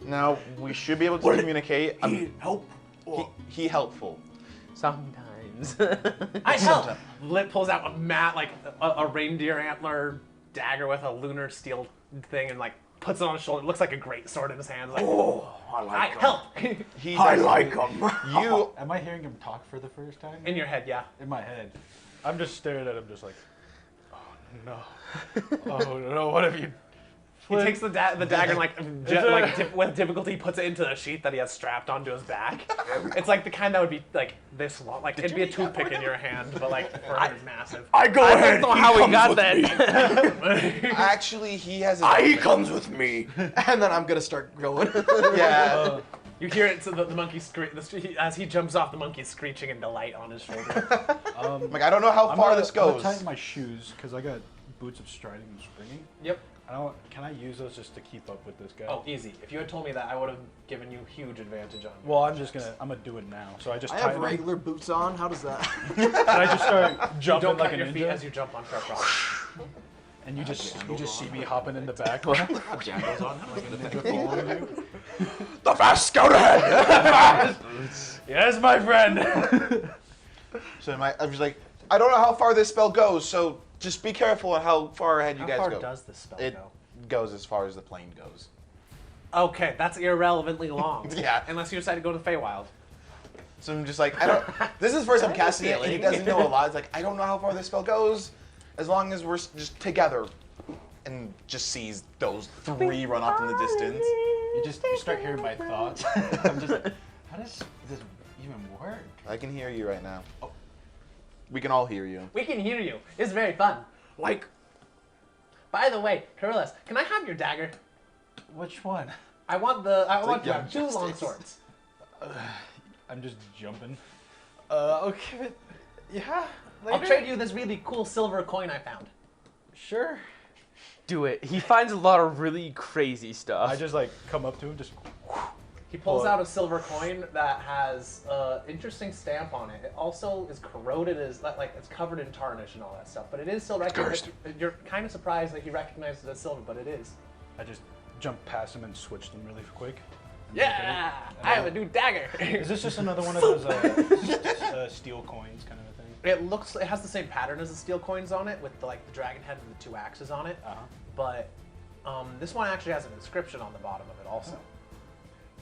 Now we should be able to communicate. He help? Or He helpful. Sometimes. I help. Lit pulls out a mat, like a reindeer antler dagger with a lunar steel thing, and like puts it on his shoulder. It looks like a great sword in his hand. Like, oh, I I like him. help. He I does- like him. You. Am I hearing him talk for the first time? In your head, yeah. In my head. I'm just staring at him just like, oh no. Oh no, what have you... He takes the dagger and with difficulty puts it into a sheath that he has strapped onto his back. It's like the kind that would be like this long, like it'd be a toothpick in your hand, but like for him it's massive. I go I ahead. don't know He how we comes got with that. me. Actually, he has. He comes with me. And then I'm gonna start going. Yeah. You hear it, so the monkey as he jumps off. The monkey's screeching in delight on his shoulder. Like I don't know how far this I'm goes. gonna tighten my shoes because I got boots of striding and springing. Yep. Can I use those just to keep up with this guy? Oh, easy. If you had told me that, I would have given you huge advantage on. Well, I'm gonna do it now. So I just I have tighten them. regular boots on. How does that? And I just start You jumping don't like cut a your feet ninja. as you jump on sharp rocks. And you just see me hopping in the back. Jangles on. Ninja following you. The fast scout ahead. Yes, my friend. So I'm just like, I don't know how far this spell goes, so just be careful on how far ahead you How guys far go. does this spell It go? goes as far as the plane goes. Okay, that's irrelevantly long. Yeah. Unless you decide to go to the Feywild. So I'm just like, I don't. This is the first time casting it, and he doesn't know a lot. It's like, I don't know how far this spell goes, as long as we're just together, and just sees those 3 run off in the distance. You start hearing my thoughts. I'm just like, how does this even work? I can hear you right now. We can all hear you. We can hear you. It's very fun. Like, By the way, Carlos, can I have your dagger? Which one? I want to like have two Young long Justice. swords. I'm just jumping. Okay, yeah. I'll trade you this really cool silver coin I found. Sure. Do it. He finds a lot of really crazy stuff. I just like come up to him, just. He pulls Pull it. out a silver coin that has an interesting stamp on it. It also is corroded, as like it's covered in tarnish and all that stuff. But it is still recognized. You're kind of surprised that he recognizes it as silver, but it is. I just jump past him and switch them really quick. Yeah, I have a new dagger. Is this just another one of those steel coins kind of a thing? It has the same pattern as the steel coins on it, with the dragon head and the two axes on it. But this one actually has an inscription on the bottom of it also.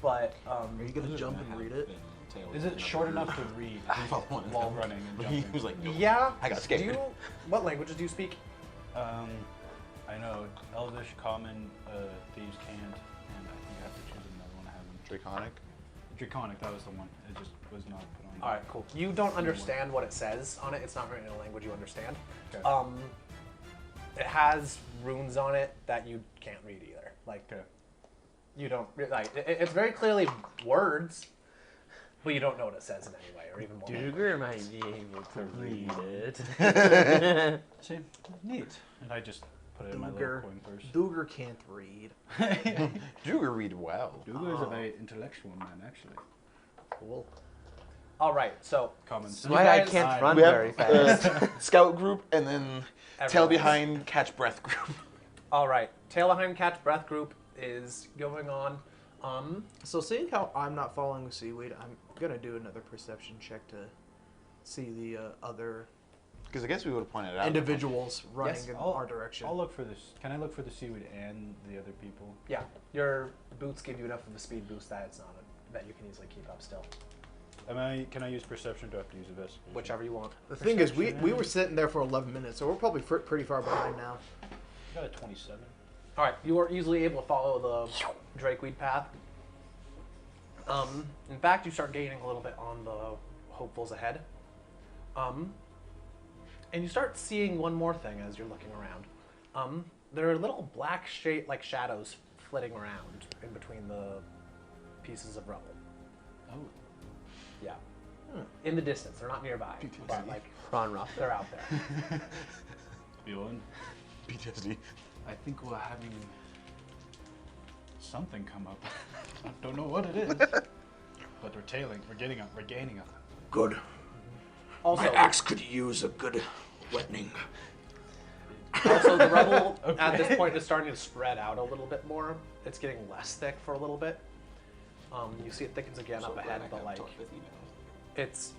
But Are you gonna jump and read it? Is it short enough to read while running and He jumping? was like, yeah, I got scared. What languages do you speak? I know Elvish, Common, Thieves' Cant, and I think I have to choose another one. I haven't. Draconic. Draconic, that was the one. It just was not put on. All right, cool. You don't understand what it says on it. It's not written in a language you understand. Okay. It has runes on it that you can't read either. Okay. You don't it's very clearly words, but you don't know what it says in any way, or even more. Duger might be able to read it. See, neat. And I just put it in my little coin purse. Duger can't read. Duger read well. Dugu is a very intellectual man, actually. Cool. All right, so Common. That's why I guys- can't run We very have fast. scout group and then tail Everyone. behind, catch breath group. all right, tail behind catch breath group is going on. So seeing how I'm not following the seaweed, I'm gonna do another perception check to see the other Because I guess we would have pointed it out. individuals running Yes, in our direction. I'll look for this. Can I look for the seaweed and the other people? Yeah, your boots give you enough of a speed boost that it's not that you can easily keep up still. Can I use perception? Do I have to use investigation? Whichever you want. The thing is, we were sitting there for 11 minutes, so we're probably pretty far behind now. I got a 27. All right, you are easily able to follow the drakeweed path. In fact, you start gaining a little bit on the hopefuls ahead. And you start seeing one more thing as you're looking around. There are little black shadows flitting around in between the pieces of rubble. Oh. Yeah. In the distance, they're not nearby, but they're out there. Bjorn, PTSD. I think we're having something come up. I don't know what it is. But we're gaining up. Good. Also, could use a good wetting. Also, the rubble at this point is starting to spread out a little bit more. It's getting less thick for a little bit. You see it thickens again up ahead, but it's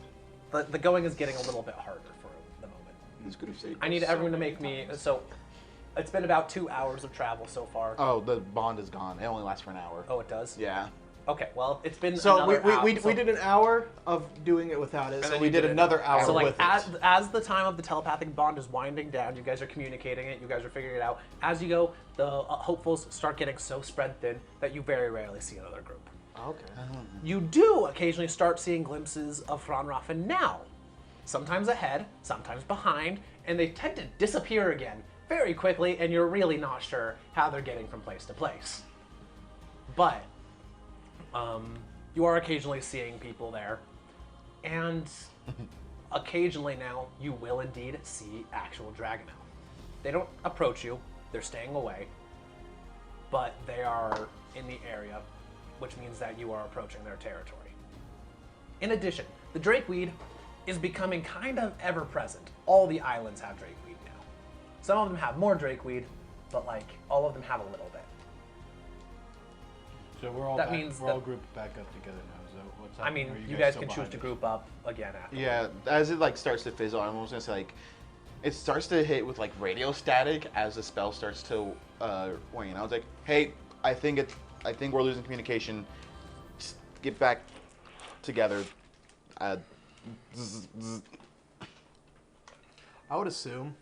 the going is getting a little bit harder for the moment. I need everyone to make me so. It's been about 2 hours of travel so far. Oh, the bond is gone. It only lasts for an hour. Oh, it does? Yeah. Okay, well, it's been So another hour. we did an hour of doing it without it, so then we you did did another hour So, like, with it. as the time of the telepathic bond is winding down, you guys are communicating it, you guys are figuring it out. As you go, the hopefuls start getting so spread thin that you very rarely see another group. Okay. You do occasionally start seeing glimpses of Franrafen now. Sometimes ahead, sometimes behind, and they tend to disappear again very quickly, and you're really not sure how they're getting from place to place. But you are occasionally seeing people there, and occasionally now you will indeed see actual Dragonel. They don't approach you, they're staying away, but they are in the area, which means that you are approaching their territory. In addition, the drakeweed is becoming kind of ever-present. All the islands have drakeweed now. Some of them have more drakeweed, but like all of them have a little bit. So we're all That back, means we're that- all grouped back up together now. Is that what's I happening? mean, Or are you guys still can choose behind to us? group up again after. Yeah, as it like starts to fizzle, I'm almost gonna say like it starts to hit with like radio static as the spell starts to wane. I was like, hey, I think we're losing communication. Just get back together. I would assume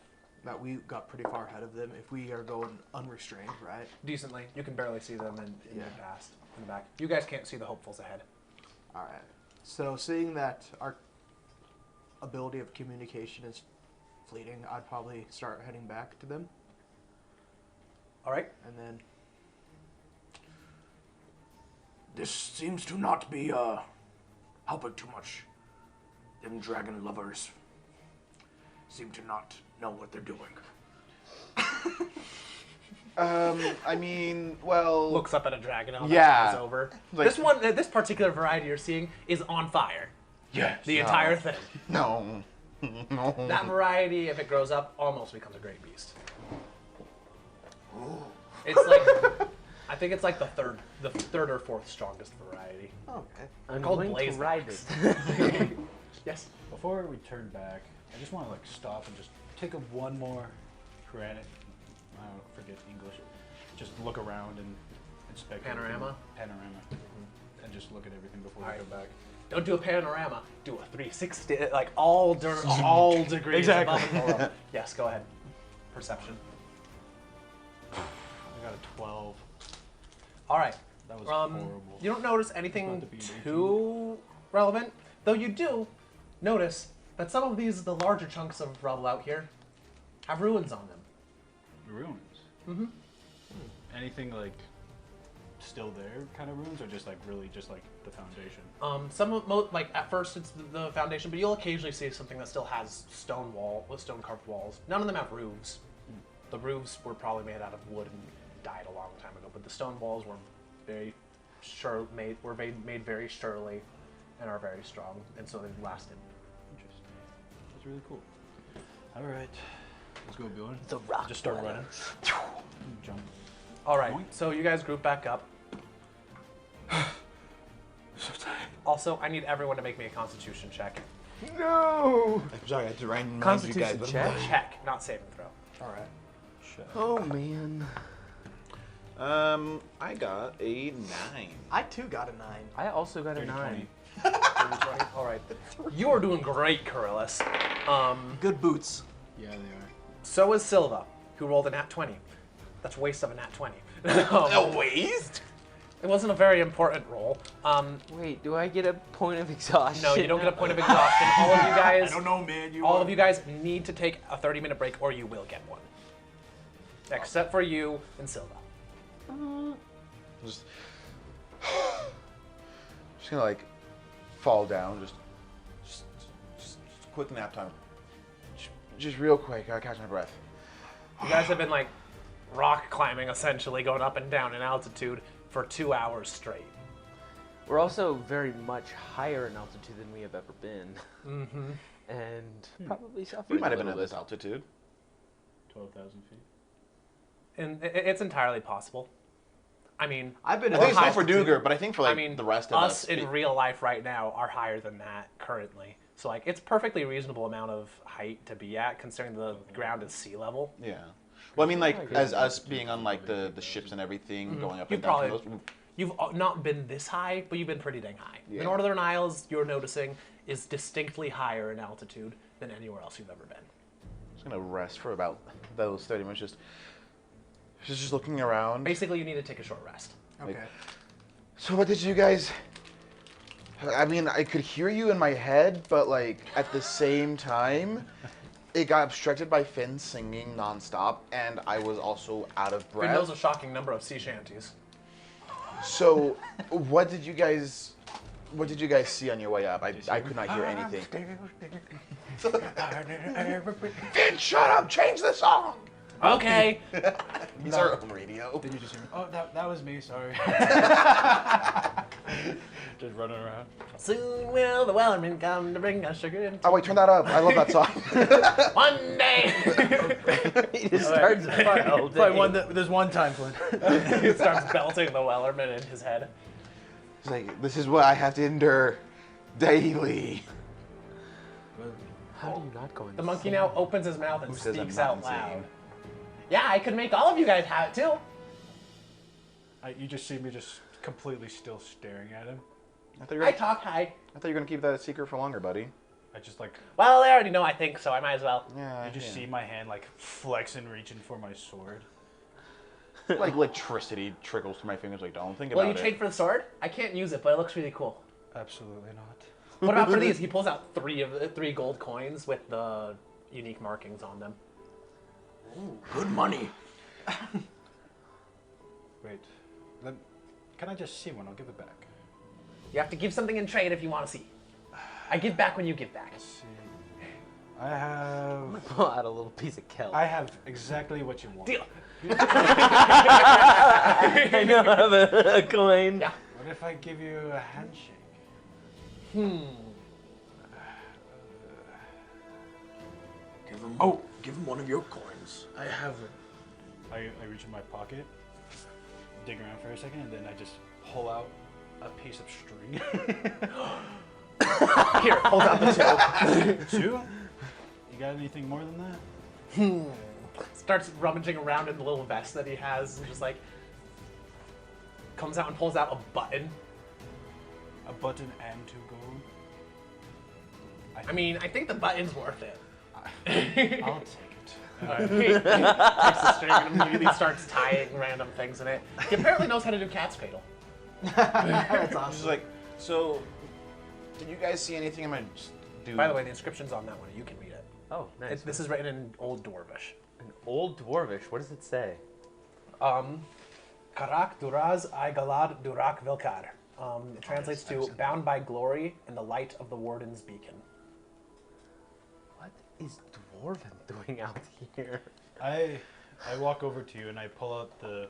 that we got pretty far ahead of them if we are going unrestrained, right? Decently. You can barely see them in Yeah. the past, in the back. You guys can't see the hopefuls ahead. All right. So seeing that our ability of communication is fleeting, I'd probably start heading back to them, All right. and then This seems to not be helping too much. Them dragon lovers seem to not know what they're doing. I mean, well, Looks up at a dragon. Now Yeah. That over. Like- This particular variety you're seeing is on fire. Yes. The entire thing. no. That variety, if it grows up, almost becomes a great beast. It's like, I think it's like the third or fourth strongest variety. Okay. I'm Called going to Blaze ride Max. it. Yes. Before we turn back, I just want to like stop and just take one more granite. I don't forget English. Just look around and inspect Panorama? everything. Panorama. And just look at everything before we Alright. go back. Don't do a panorama. Do a 360, like all degrees Exactly. above and below. Yes, go ahead. Perception. I got a 12. All right. That was horrible. You don't notice About anything to be an 18. too relevant, though you do notice that some of the larger chunks of rubble out here have ruins on them. Ruins. Mm-hmm. Anything like still there kind of ruins, or just like really just like the foundation? Some of like at first it's the foundation, but you'll occasionally see something that still has stone carved walls. None of them have roofs. The roofs were probably made out of wood and died a long time ago, but the stone walls were made very surely and are very strong, and so they've lasted. Interesting. That's really cool. All right, let's go, Bjorn. The rock Just start bottom. running. Jump. All right, Boink. so you guys group back up. Also, I need everyone to make me a Constitution check. No! I'm sorry, I had to remind you guys. Constitution but- check? Check, not saving throw. All right. Shut. Oh man. I got a 9. I too got a 9. I also got a 30, 9. 20. All right, you are doing great, Coryllis. Good boots. Yeah, they are. So is Silva, who rolled a nat 20. That's a waste of a nat 20. A waste? It wasn't a very important roll. Wait, do I get a point of exhaustion? No, you don't get a point of exhaustion. All of you guys, I don't know, man. all of you guys need to take a 30-minute break, or you will get one. Except for you and Silva. Just gonna like fall down. Just quick nap time. Just real quick. I catch my breath. You guys have been like rock climbing, essentially, going up and down in altitude for 2 hours straight. We're also very much higher in altitude than we have ever been. Mm-hmm. And probably suffering We might have a been at little this bit. altitude. 12,000 feet. And it's entirely possible. I mean, I've been I at think it's high not for Duger, but I think for like I mean, the rest of us us. in real life right now are higher than that currently. So like, it's perfectly reasonable amount of height to be at, considering the ground is sea level. Yeah. Well, I mean, like as us being on like the ships and everything, going up You've and down. probably- From those, You've not been this high, but you've been pretty dang high. Yeah. The Northern Isles, you're noticing, is distinctly higher in altitude than anywhere else you've ever been. I'm just gonna rest for about those 30 minutes, just looking around. Basically, you need to take a short rest. Okay. So what did you guys? I mean, I could hear you in my head, but like at the same time, it got obstructed by Finn singing nonstop, and I was also out of Finn knows a breath. shocking number of sea shanties. So, what did you guys see on your way up? I could not hear anything. Finn, shut up! Change the song. Okay. He's our own radio. Did you just hear me? Oh, that was me. Sorry. Just running around. Soon will the Wellerman come to bring us sugar and Oh wait, turn that up. I love that song. one day. He just starts belting. There's one time, Flynn. He starts belting the Wellerman in his head. It's like, this is what I have to endure daily. How do you not go in The monkey now opens his mouth and Who says I'm speaks not out insane? loud. Yeah, I could make all of you guys have it too. You just see me just completely still staring at him. I thought you were I gonna, talk high. I thought you were gonna keep that a secret for longer, buddy. I just like, Well, they already know I think, so I might as well. Yeah. you just see my hand like flexing, reaching for my sword. like electricity trickles through my fingers. Like, don't think Will about you it. trade for the sword? I can't use it, but it looks really cool. Absolutely not. What about for these? He pulls out three gold coins with the unique markings on them. Good money. Wait. Let, Can I just see one? I'll give it back. You have to give something in trade if you want to see. I give back when you give back. Let's see. I have. Pull out a little piece of kelp. I have exactly what you want. Deal. I know I have a coin. Yeah. What if I give you a handshake? Give him one of your coins. I have it. I reach in my pocket, dig around for a second, and then I just pull out a piece of string. Here, hold out the two. 2? You got anything more than that? Starts rummaging around in the little vest that he has and just like comes out and pulls out a button. A button and 2 gold? I mean, I think the button's worth it. I'll take it. He takes the string and immediately starts tying random things in it. He apparently knows how to do cat's cradle. That's awesome. She's like, so, did you guys see anything? I'm gonna just do. By the way, the inscription's on that one. You can read it. Oh, nice. This is written in Old Dwarvish. An old dwarvish. What does it say? Karak duraz I galad durak vilkar. It translates to bound by glory in the light of the warden's beacon. What is dwarven doing out here? I walk over to you and I pull out the.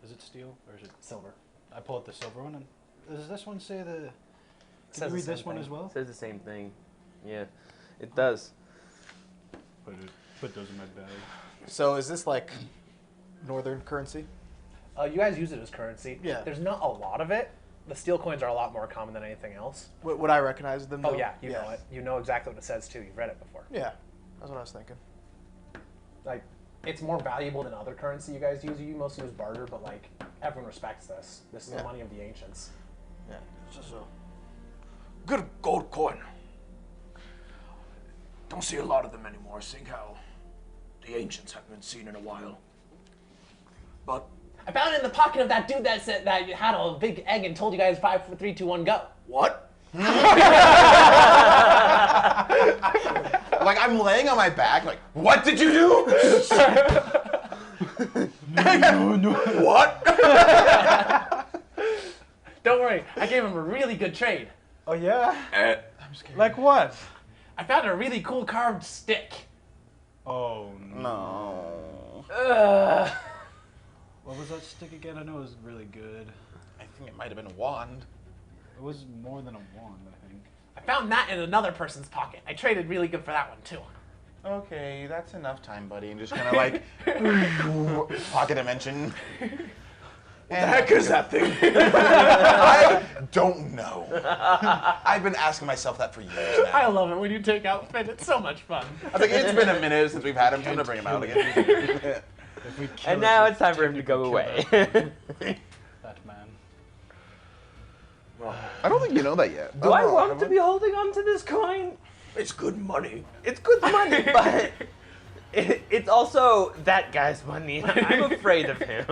Is it steel or is it Silver. I pull out the silver one, and does this one say the? Says Can you the read same this one thing. as well? It says the same thing. Yeah, it does. Put those in my bag. So is this like northern currency? You guys use it as currency. Yeah. There's not a lot of it. The steel coins are a lot more common than anything else. Would I recognize them? Oh though? yeah, you know it. You know exactly what it says too. You've read it before. Yeah, that's what I was thinking. Like, it's more valuable than other currency you guys use. You mostly use barter, but like everyone respects this. This is the money of the ancients. Yeah. It's just a good gold coin. Don't see a lot of them anymore, seeing how the ancients haven't been seen in a while. But I found it in the pocket of that dude that said that had a big egg and told you guys 5, 4, 3, 2, 1, go. what? Like, I'm laying on my back, like, what did you do? What? Don't worry, I gave him a really good trade. Oh yeah. I'm scared. Like what? I found a really cool carved stick. Oh no. No. What was that stick again? I know it was really good. I think it might have been a wand. It was more than a wand, I think. I found that in another person's pocket. I traded really good for that one too. Okay, that's enough time, buddy. And just kind of like pocket dimension. What the heck is that thing? I don't know. I've been asking myself that for years now. I love it when you take out Finn. It's so much fun. I was like, it's been a minute since we've had him. Time to bring him out again. If we kill And it, now we it's time for him to technically go kill away. That man. I don't think you know that yet. Do I want to be holding on to this coin? It's good money. It's good money, but it's also that guy's money. I'm afraid of him.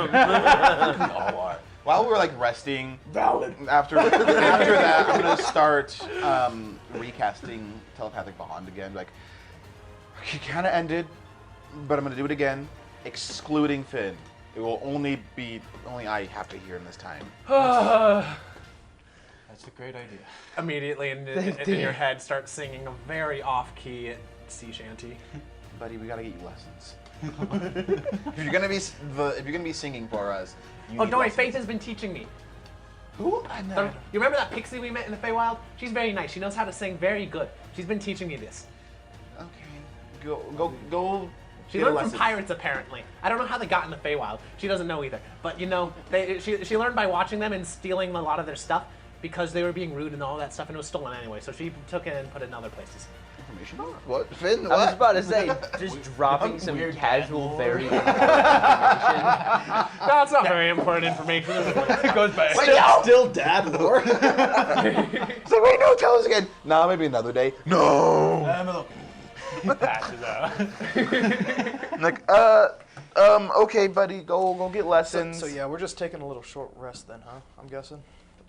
While we're like resting, Valid. after that, I'm gonna start recasting telepathic bond again. Like, it kind of ended, but I'm gonna do it again, excluding Finn. It will only I have to hear him this time. That's a great idea. Immediately in your head, start singing a very off-key sea shanty. Buddy, we gotta get you lessons. if you're gonna be singing for us, you Oh, need don't worry, lessons. Faith has been teaching me. Who? You remember that pixie we met in the Feywild? She's very nice. She knows how to sing very good. She's been teaching me this. Okay, go. She get learned lessons. from pirates, apparently. I don't know how they got in the Feywild. She doesn't know either. But, you know, she learned by watching them and stealing a lot of their stuff because they were being rude and all that stuff, and it was stolen anyway. So she took it and put it in other places. Information? What? Finn? I was What? about to say, just dropping some casual, very information. That's not very important information. It goes by. Still dad lore? It's like, wait, no, tell us again. Nah, maybe another day. No. Passes out. I'm like, okay, buddy, go get lessons. So yeah, we're just taking a little short rest then, huh? I'm guessing.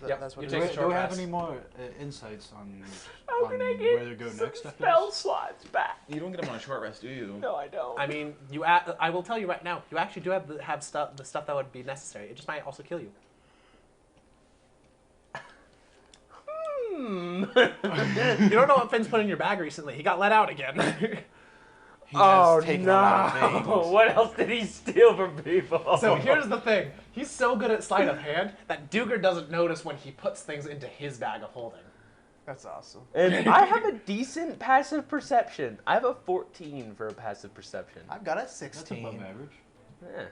Yep, That's what you it take is. a Do short we have rest. any more insights on, How on can I where get to go some next after spell this? slots back? You don't get them on a short rest, do you? No, I don't. I mean, I will tell you right now, you actually do have the stuff that would be necessary. It just might also kill you. You don't know what Finn's put in your bag recently. He got let out again. He has taken a lot of things. What else did he steal from people? So here's the thing. He's so good at sleight of hand that Duger doesn't notice when he puts things into his bag of holding. That's awesome. And I have a decent passive perception. I have a 14 for a passive perception. I've got a That's 16. above average. Yeah.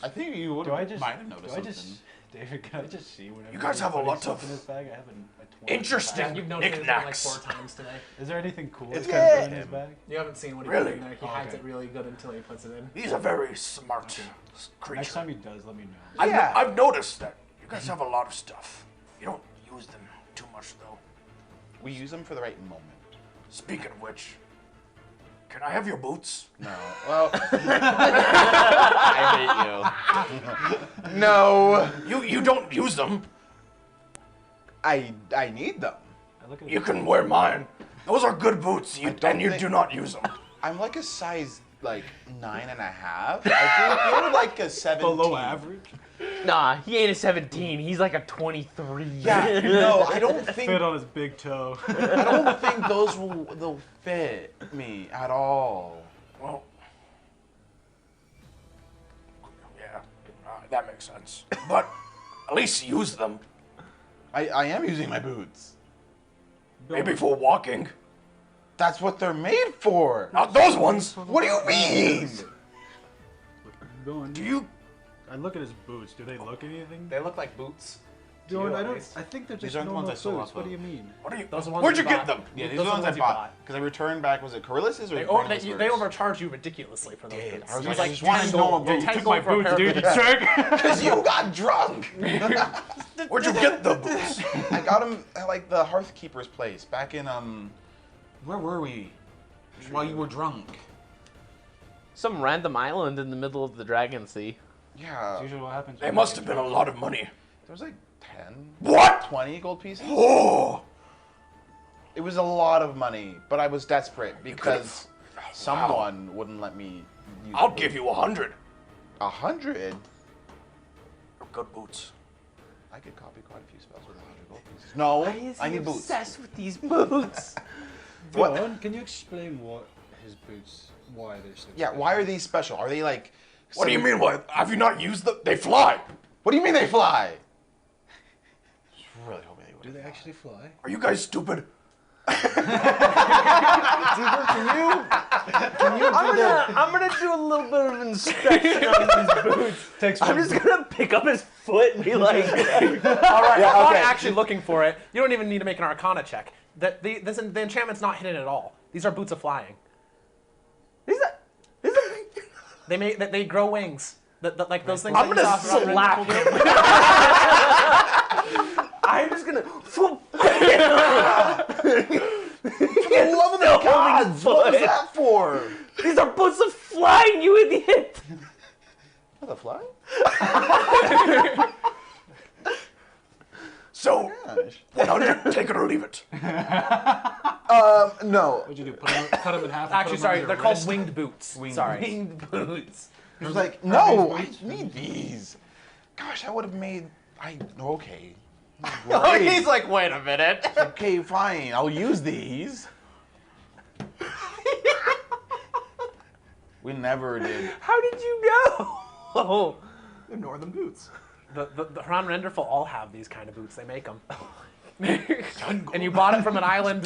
I think you would Do I just might have noticed do I something. just David, can I just see whenever You guys you're have a putting lot stuff of in this bag? I have a 20 Interesting You've noticed it like knickknacks. 4 times today. Is there anything cool It's that's good. in his bag? You haven't seen what he Really? put in there. He Oh, hides okay. it really good until he puts it in. He's a very smart creature. Next time he does, let me know. I've noticed that you guys have a lot of stuff. You don't use them too much, though. We use them for the right moment. Speaking of which, can I have your boots? No. Well, I hate you. No. You don't use them. I need them. I look at You can wear mine. Those are good boots, don't and you think- do not use them. I'm like a size like 9.5. I think you're like a 17. below average. Nah, he ain't a 17. He's like a 23. Yeah. No, I don't think. Fit on his big toe. I don't think they'll fit me at all. Well, yeah, that makes sense. But at least use them. I am using my boots. Maybe for walking. That's what they're made for. Not those ones. What do you mean? Going. Do you? I look at his boots. Do they look anything? They look like boots. Going, you, I at don't. least. I think they're These just aren't the ones normal I sold boots. off What of. do you mean? What are you? Those are the ones Where'd you you get bought. them? Yeah, these Those are the ones I you bought. Because I returned back, was it Coryllis's or They, Barnabas they Burgers? overcharge you ridiculously for those Did. boots. I was It was like, I like just wanted 10 to know gold. about Yeah, 10 Took my gold for a boots, pair of dude. You boots. jerk. Because you got drunk. Where'd you get the boots? I got them at like the Hearthkeeper's place back in where were we? While you were drunk. Some random island in the middle of the Dragon Sea. Yeah. That's usually what happens. They when must you have get been a drunk. lot of money. There was like 10, What? 20 gold pieces. Oh, It was a lot of money, but I was desperate because Wow. someone wouldn't let me use I'll the give boots. you 100. 100. Good boots. I could copy quite a few spells with 100 gold pieces. No, Why is I he need boots. obsessed with these boots? What? Go on, can you explain what his boots? Why they're so? Yeah, why are these special? Are they like? What do you some- mean? Why have you not used them? They fly. What do you mean they fly? Really hoping they would. Do they actually fly? Are you guys stupid? I'm gonna do a little bit of inspection on these boots. I'm just gonna pick up his foot and be like, All right, Yeah, I'm not okay. actually looking for it. You don't even need to make an Arcana check. The enchantment's not hidden at all. These are boots of flying. these are They grow wings. Like those things. I'm that you gonna saw from slap Rent- him. I'm just gonna. For the love of the gods, what was that for? These are boots of flying, you idiot! For the fly? So, Gosh. 100. Take it or leave it. No. What'd you do? Cut him in half. and Actually, put him sorry, on they're your called wrist? winged boots. Winged Sorry. Winged boots. He was like, no, I need these. Gosh, I would have made. Okay. Oh, he's like, wait a minute. Okay, fine. I'll use these. We never did. How did you know? They're northern boots. The Hran Renderful all have these kind of boots. They make them. And you bought it from an island.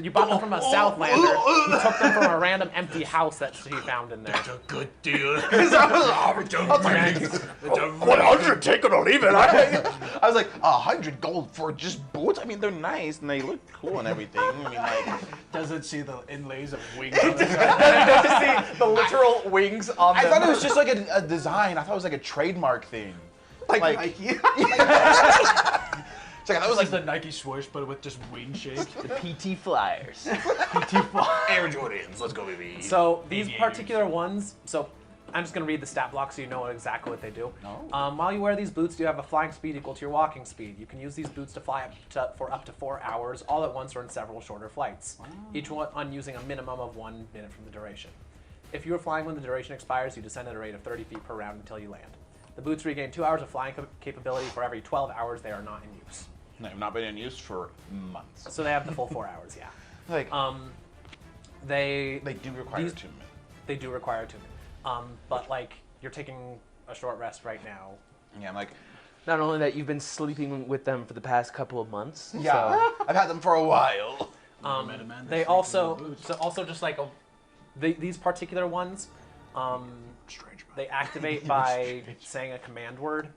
You bought them from a Southlander. He took them from a random empty house that he found in there. A good deal. 100. Take it or leave it. I was like, 100 gold for just boots? I mean, they're nice and they look cool and everything. I mean, like, Doesn't see the inlays of wings. See the literal wings on I them. thought it was just like a design. I thought it was like a trademark thing. like Like- Nike. It's like, I was Like like, the Nike swoosh, but with just wing shapes. The PT Flyers. Air Jordans. Let's go, baby. So these particular ones, so I'm just gonna read the stat block so you know exactly what they do. No. While you wear these boots, you have a flying speed equal to your walking speed. You can use these boots to fly for up to 4 hours, all at once or in several shorter flights. Each one using a minimum of 1 minute from the duration. If you are flying when the duration expires, you descend at a rate of 30 feet per round until you land. The boots regain 2 hours of flying capability for every 12 hours they are not in use. They've not been in use for months. So they have the full 4 hours, yeah. Like, They they do require these- attunement. They do require attunement. But like you're taking a short rest right now. Yeah, I'm like, Not only that, you've been sleeping with them for the past couple of months. yeah, So. I've had them for a while. met a man that They sleeps in also the boots. so also just like these particular ones, Strange man. they activate by saying a command word,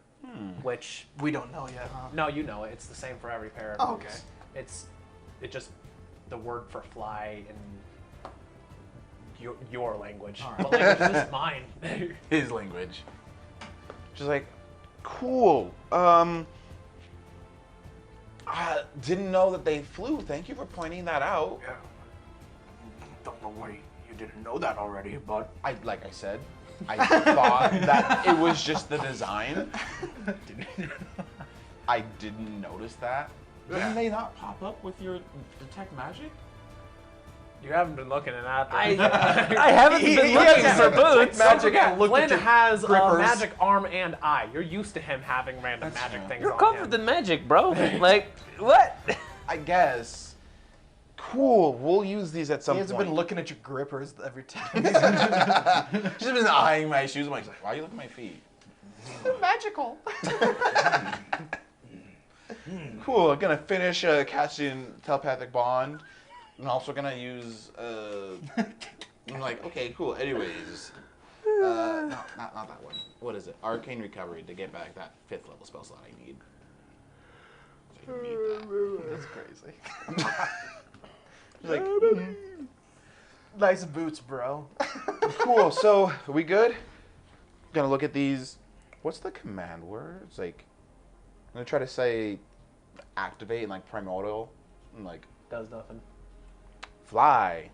which We don't know yet, huh? no, you know it. It's the same for every pair of Oh, boots. It just the word for fly in your language. What language is mine? His language. Just like, cool. I didn't know that they flew. Thank you for pointing that out. Yeah. Don't know why you didn't know that already, but Like I said, I thought that it was just the design. I didn't notice that. Didn't they not pop up with your detect magic? You haven't been looking at that. I haven't been looking for boots. Magic and looked Flynn at your has a grippers. magic arm and eye. You're used to him having random magic true. things You're on covered him. in magic, bro. Like, what? I guess. Cool. We'll use these at some He point. hasn't been looking at your grippers every time. She's been eyeing my shoes. I'm like, why are you looking at my feet? Magical. Cool. I'm gonna finish casting telepathic bond. I'm also gonna use. I'm like, okay, cool. Anyways, not that one. What is it? Arcane recovery to get back that 5th level spell slot I need. So I need that. That's crazy. She's like, Nice boots, bro. cool. So are we good? Gonna look at these. What's the command word? It's like, I'm gonna try to say, activate and like primordial, and like Does nothing. fly,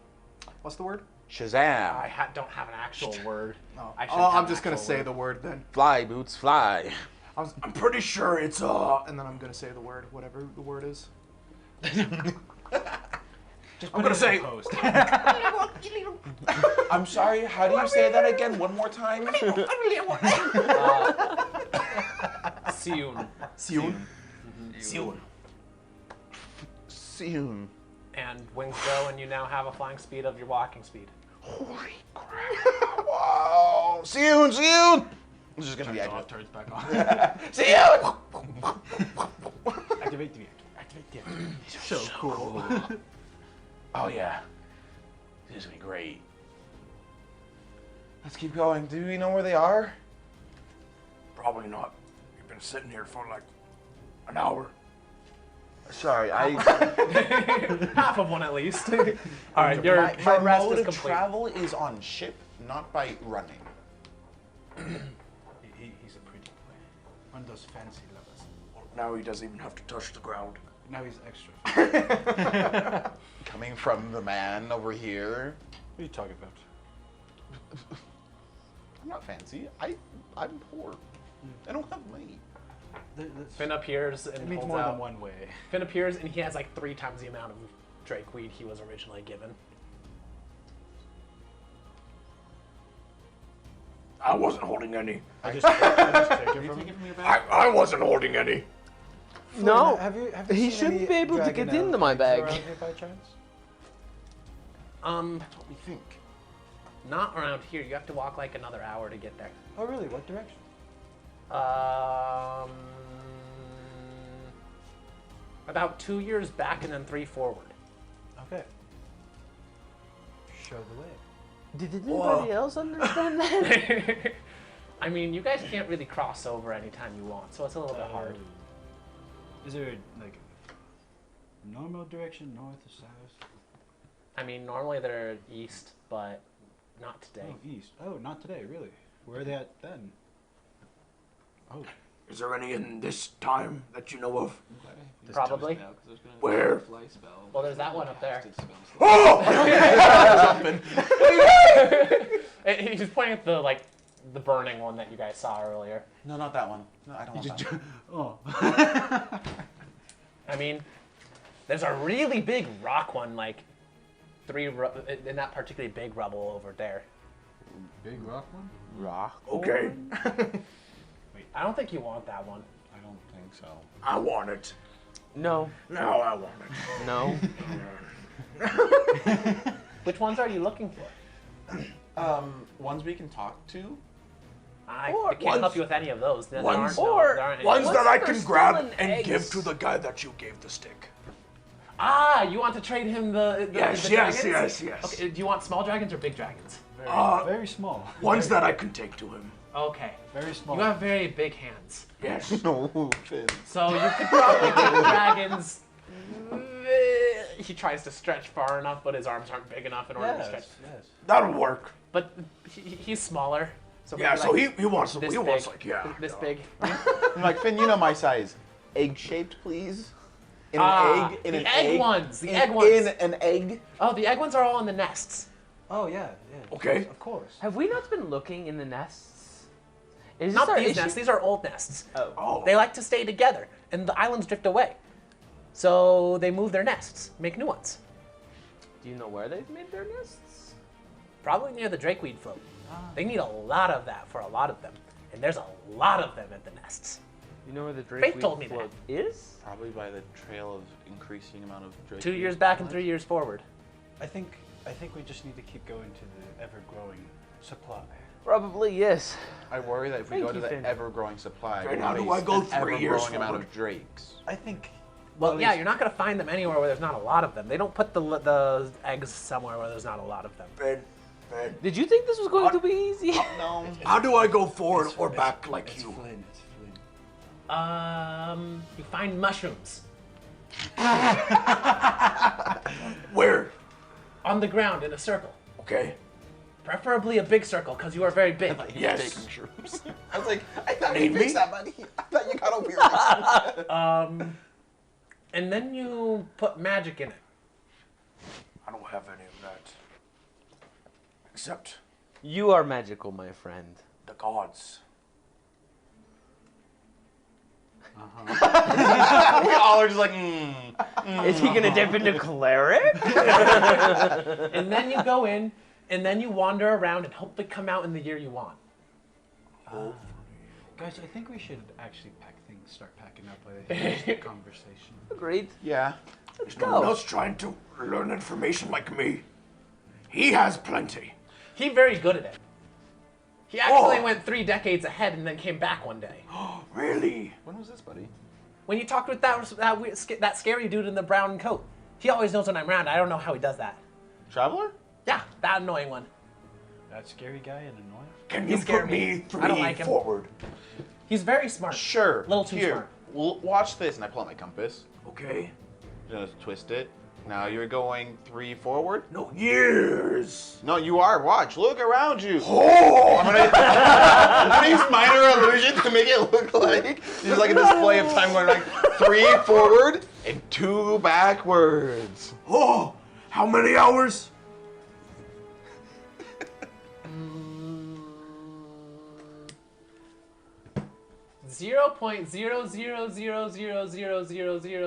What's the word? Shazam, I don't have an actual word. Oh, I shouldn't have I'm an just gonna actual say word. the word then. fly boots, fly. I'm pretty sure it's And then I'm gonna say the word, whatever the word is. I'm gonna say I'm sorry. How do you say that again? One more time. Siun. Sion. Seal. Soon. And wings go, and you now have a flying speed of your walking speed. Holy crap! Wow. Soon. This is gonna be Turns off, accurate. turns back on. Soon. Activate the activate the So cool. Oh yeah. This is gonna be great. Let's keep going. Do we know where they are? Probably not. You've been sitting here for like an hour. Sorry, I. Half of one at least. All right, your my short rest mode is of complete. travel is on ship, not by running. He's a pretty boy. One of those fancy lovers. Now he doesn't even have to touch the ground. Now he's extra. Coming from the man over here. What are you talking about? I'm not fancy. I'm poor. I don't have money. Finn appears and It means holds more out. than one way. Finn appears and he has like 3 times the amount of Drake weed he was originally given. I wasn't holding any. I just take it from him. I wasn't holding any. No. Have you He seen shouldn't any be able to dragon get into elf my things bag. around here by chance? What do you think? Not around here. You have to walk like another hour to get there. Oh really? What direction? About 2 years back and then 3 forward. Okay. Show the way. Did anybody else understand that? I mean, you guys can't really cross over anytime you want, so it's a little bit hard. Is there like normal direction, north or south? I mean, normally they're east, but not today. Oh, east. Oh, not today, really. Where are they at then? Oh, Is there any in this time that you know of? Probably. Where? Well, there's that one up there. He's pointing at the burning one that you guys saw earlier. No, not that one. No, I don't want that one. oh. I mean, there's a really big rock one, like in that particularly big rubble over there. Big rock one? Rock? Okay. I don't think you want that one. I don't think so. I want it. No. No, I want it. No. Which ones are you looking for? Ones we can talk to. I Or can't help you with any of those. There Ones- aren't any. Ones What's that I for can grab stealing and eggs? give to the guy that you gave the stick. Ah, you want to trade him the Yes, the yes, dragons? yes, yes. Okay, do you want small dragons or big dragons? Very small. Ones that I can take to him. Okay. Very small. You have very big hands. Yes. No, Finn. So you could probably get dragons. He tries to stretch far enough, but his arms aren't big enough in order to stretch. Yes. That'll work. But he's smaller. So Yeah, maybe so like he wants this he big. wants like This yeah. big. I'm like, Finn, you know my size. Egg-shaped, please. In Ah, an egg. In the an egg egg. ones, the in, egg ones. In an egg. Oh, the egg ones are all in the nests. Oh yeah. Okay. Of course. Have we not been looking in the nests? Is this Not our these issue? nests. These are old nests. Oh. They like to stay together, and the islands drift away. So they move their nests, make new ones. Do you know where they've made their nests? Probably near the drakeweed float. They need a lot of that for a lot of them, and there's a lot of them at the nests. You know where the Faith Drake told me float is? Probably by the trail of increasing amount of Drake. 2 years back and 3 years forward. I think we just need to keep going to the ever-growing supply. Probably yes. I worry that if we Thank go to you, the Finn. ever-growing supply, Finn, we'll how do face I go an 3 years ever-growing amount forward? of drakes. I think. Well, at yeah, least- you're not going to find them anywhere where there's not a lot of them. They don't put the eggs somewhere where there's not a lot of them. Ben, Did you think this was going to be easy? No. how do I go forward or back like It's you? Flynn. It's Flynn. You find mushrooms Where? on the ground in a circle. Okay. Preferably a big circle, because you are very big. Yes. Taking shrooms. I was like, I thought Need you fixed me? that, buddy. I thought you got over it. And then you put magic in it. I don't have any of that. Except You are magical, my friend. the gods. We all are just like, Is he gonna dip into cleric? And then you go in, and then you wander around and hopefully come out in the year you want. Guys, I think we should actually start packing up by the end of the conversation. Agreed. yeah. Let's No one go. else trying to learn information like me. He has plenty. He's very good at it. He actually Oh. went 3 decades ahead and then came back one day. Really? When was this, buddy? When you talked with that scary dude in the brown coat. He always knows when I'm around. I don't know how he does that. Traveler? Yeah, that annoying one. That scary guy and annoying. Can you scared put me. me 3 I don't like him. forward? He's very smart. Sure. Little too Here, smart. watch this, and I pull out my compass. Okay. Just twist it. Now you're going 3 forward. No, years. No, you are. Watch. Look around you. Oh! I'm gonna use minor illusion to make it look like there's like a display of time going like 3 forward and 2 backwards. Oh! How many hours?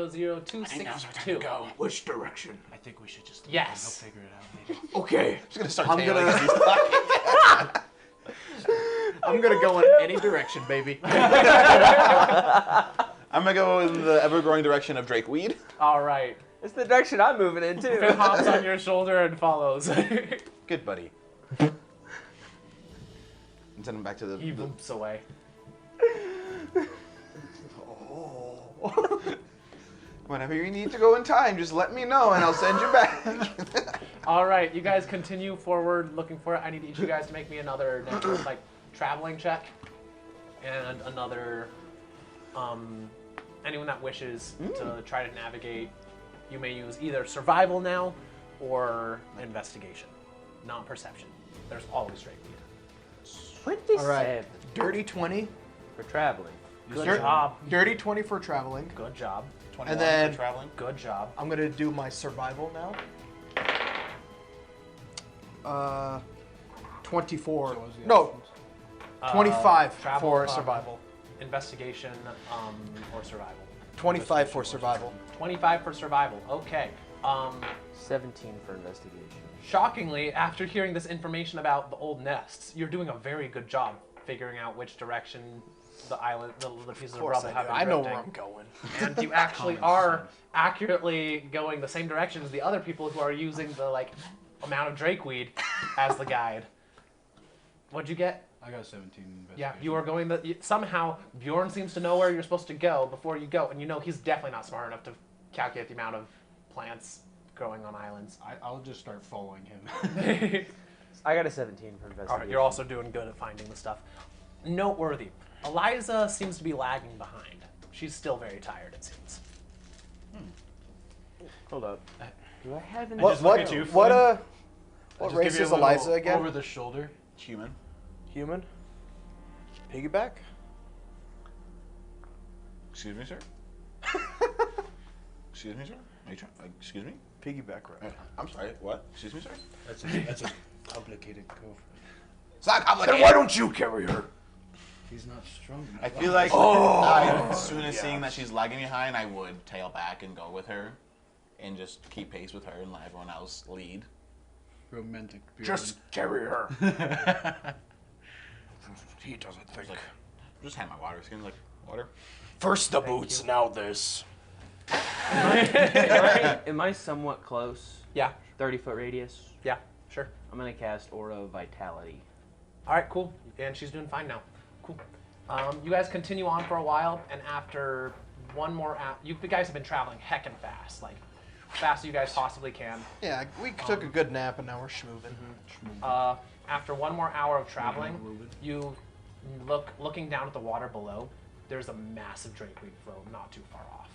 0.00000000262. Go. Which direction? I think we should just. Yes. He'll figure it out later. Okay. Just gonna start I'm tailing gonna- these talking. I'm gonna go in any direction, baby. I'm gonna go in the ever-growing direction of Drakeweed. All right. It's the direction I'm moving Finn into. hops on your shoulder and follows. Good buddy. And send him back to the. He boops away. Whenever you need to go in time, just let me know and I'll send you back. All right, you guys continue forward looking for it. I need each of you guys to make me another like traveling check, and another anyone that wishes to try to navigate. You may use either survival now or investigation, not perception. There's always straight lead. 27 All right. Dirty 20. for traveling. Good Dirt- job. Dirty 20 for traveling. Good job. 21 And then- for traveling. Good job. I'm gonna do my survival now. 24. So what was the No, options? 25 travel, for survival. Investigation or survival. 25 for survival. 25 for survival. Okay. 17 for investigation. Shockingly, after hearing this information about the old nests, you're doing a very good job figuring out which direction the island, the pieces of, Of course rubble have been I know drifting. where I'm going. And you actually are accurately going the same direction as the other people who are using the amount of drakeweed as the guide. What'd you get? I got 17 investigation. Yeah, you are going somehow Bjorn seems to know where you're supposed to go before you go, and you know he's definitely not smart enough to calculate the amount of plants growing on islands. I'll just start following him. I got a 17 for investigation. All right, you're also doing good at finding the stuff. Noteworthy, Eliza seems to be lagging behind. She's still very tired, it seems. Hold up. Do I have any? Just look at you, What Flynn. what Just race give you is a little Eliza again? Over the shoulder. Human. Human. Piggyback. Excuse me, sir. Excuse me, sir. Are you trying? Excuse me. Piggyback right. I'm sorry. What? Excuse me, sir. That's a complicated cove. It's not complicated. Then why don't you carry her? He's not strong enough. I feel like as soon as seeing that she's lagging behind, I would tail back and go with her, and just keep pace with her and let everyone else lead. Romantic. Just carry her. He doesn't think. Like, just hand my water skin, like water. First the boots, now this. Am I somewhat close? Yeah, 30-foot radius. yeah, sure. I'm gonna cast Aura of Vitality. All right, cool. And she's doing fine now. Cool. You guys continue on for a while, and after one more you guys have been traveling heckin' fast, like fast as you guys possibly can. Yeah, we took a good nap and now we're schmoovin'. After one more hour of traveling, you looking down at the water below. There's a massive drakeweed flow not too far off.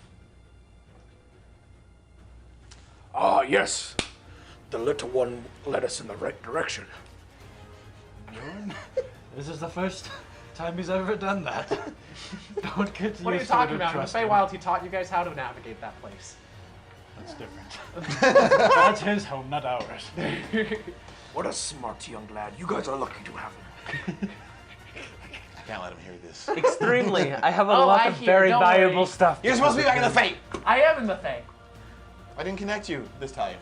Ah, yes. The little one led us in the right direction. This is the first time he's ever done that. Don't get used What are you to it talking and about? In the trust him. Feywild, he taught you guys how to navigate that place. That's different. That's his home, not ours. What a smart young lad. You guys are lucky to have him. I can't let him hear this. Extremely. I have a Oh, lot I of hear, very don't valuable worry. stuff. You're supposed to be back in the Fate. I am in the Fey. I didn't connect you this time.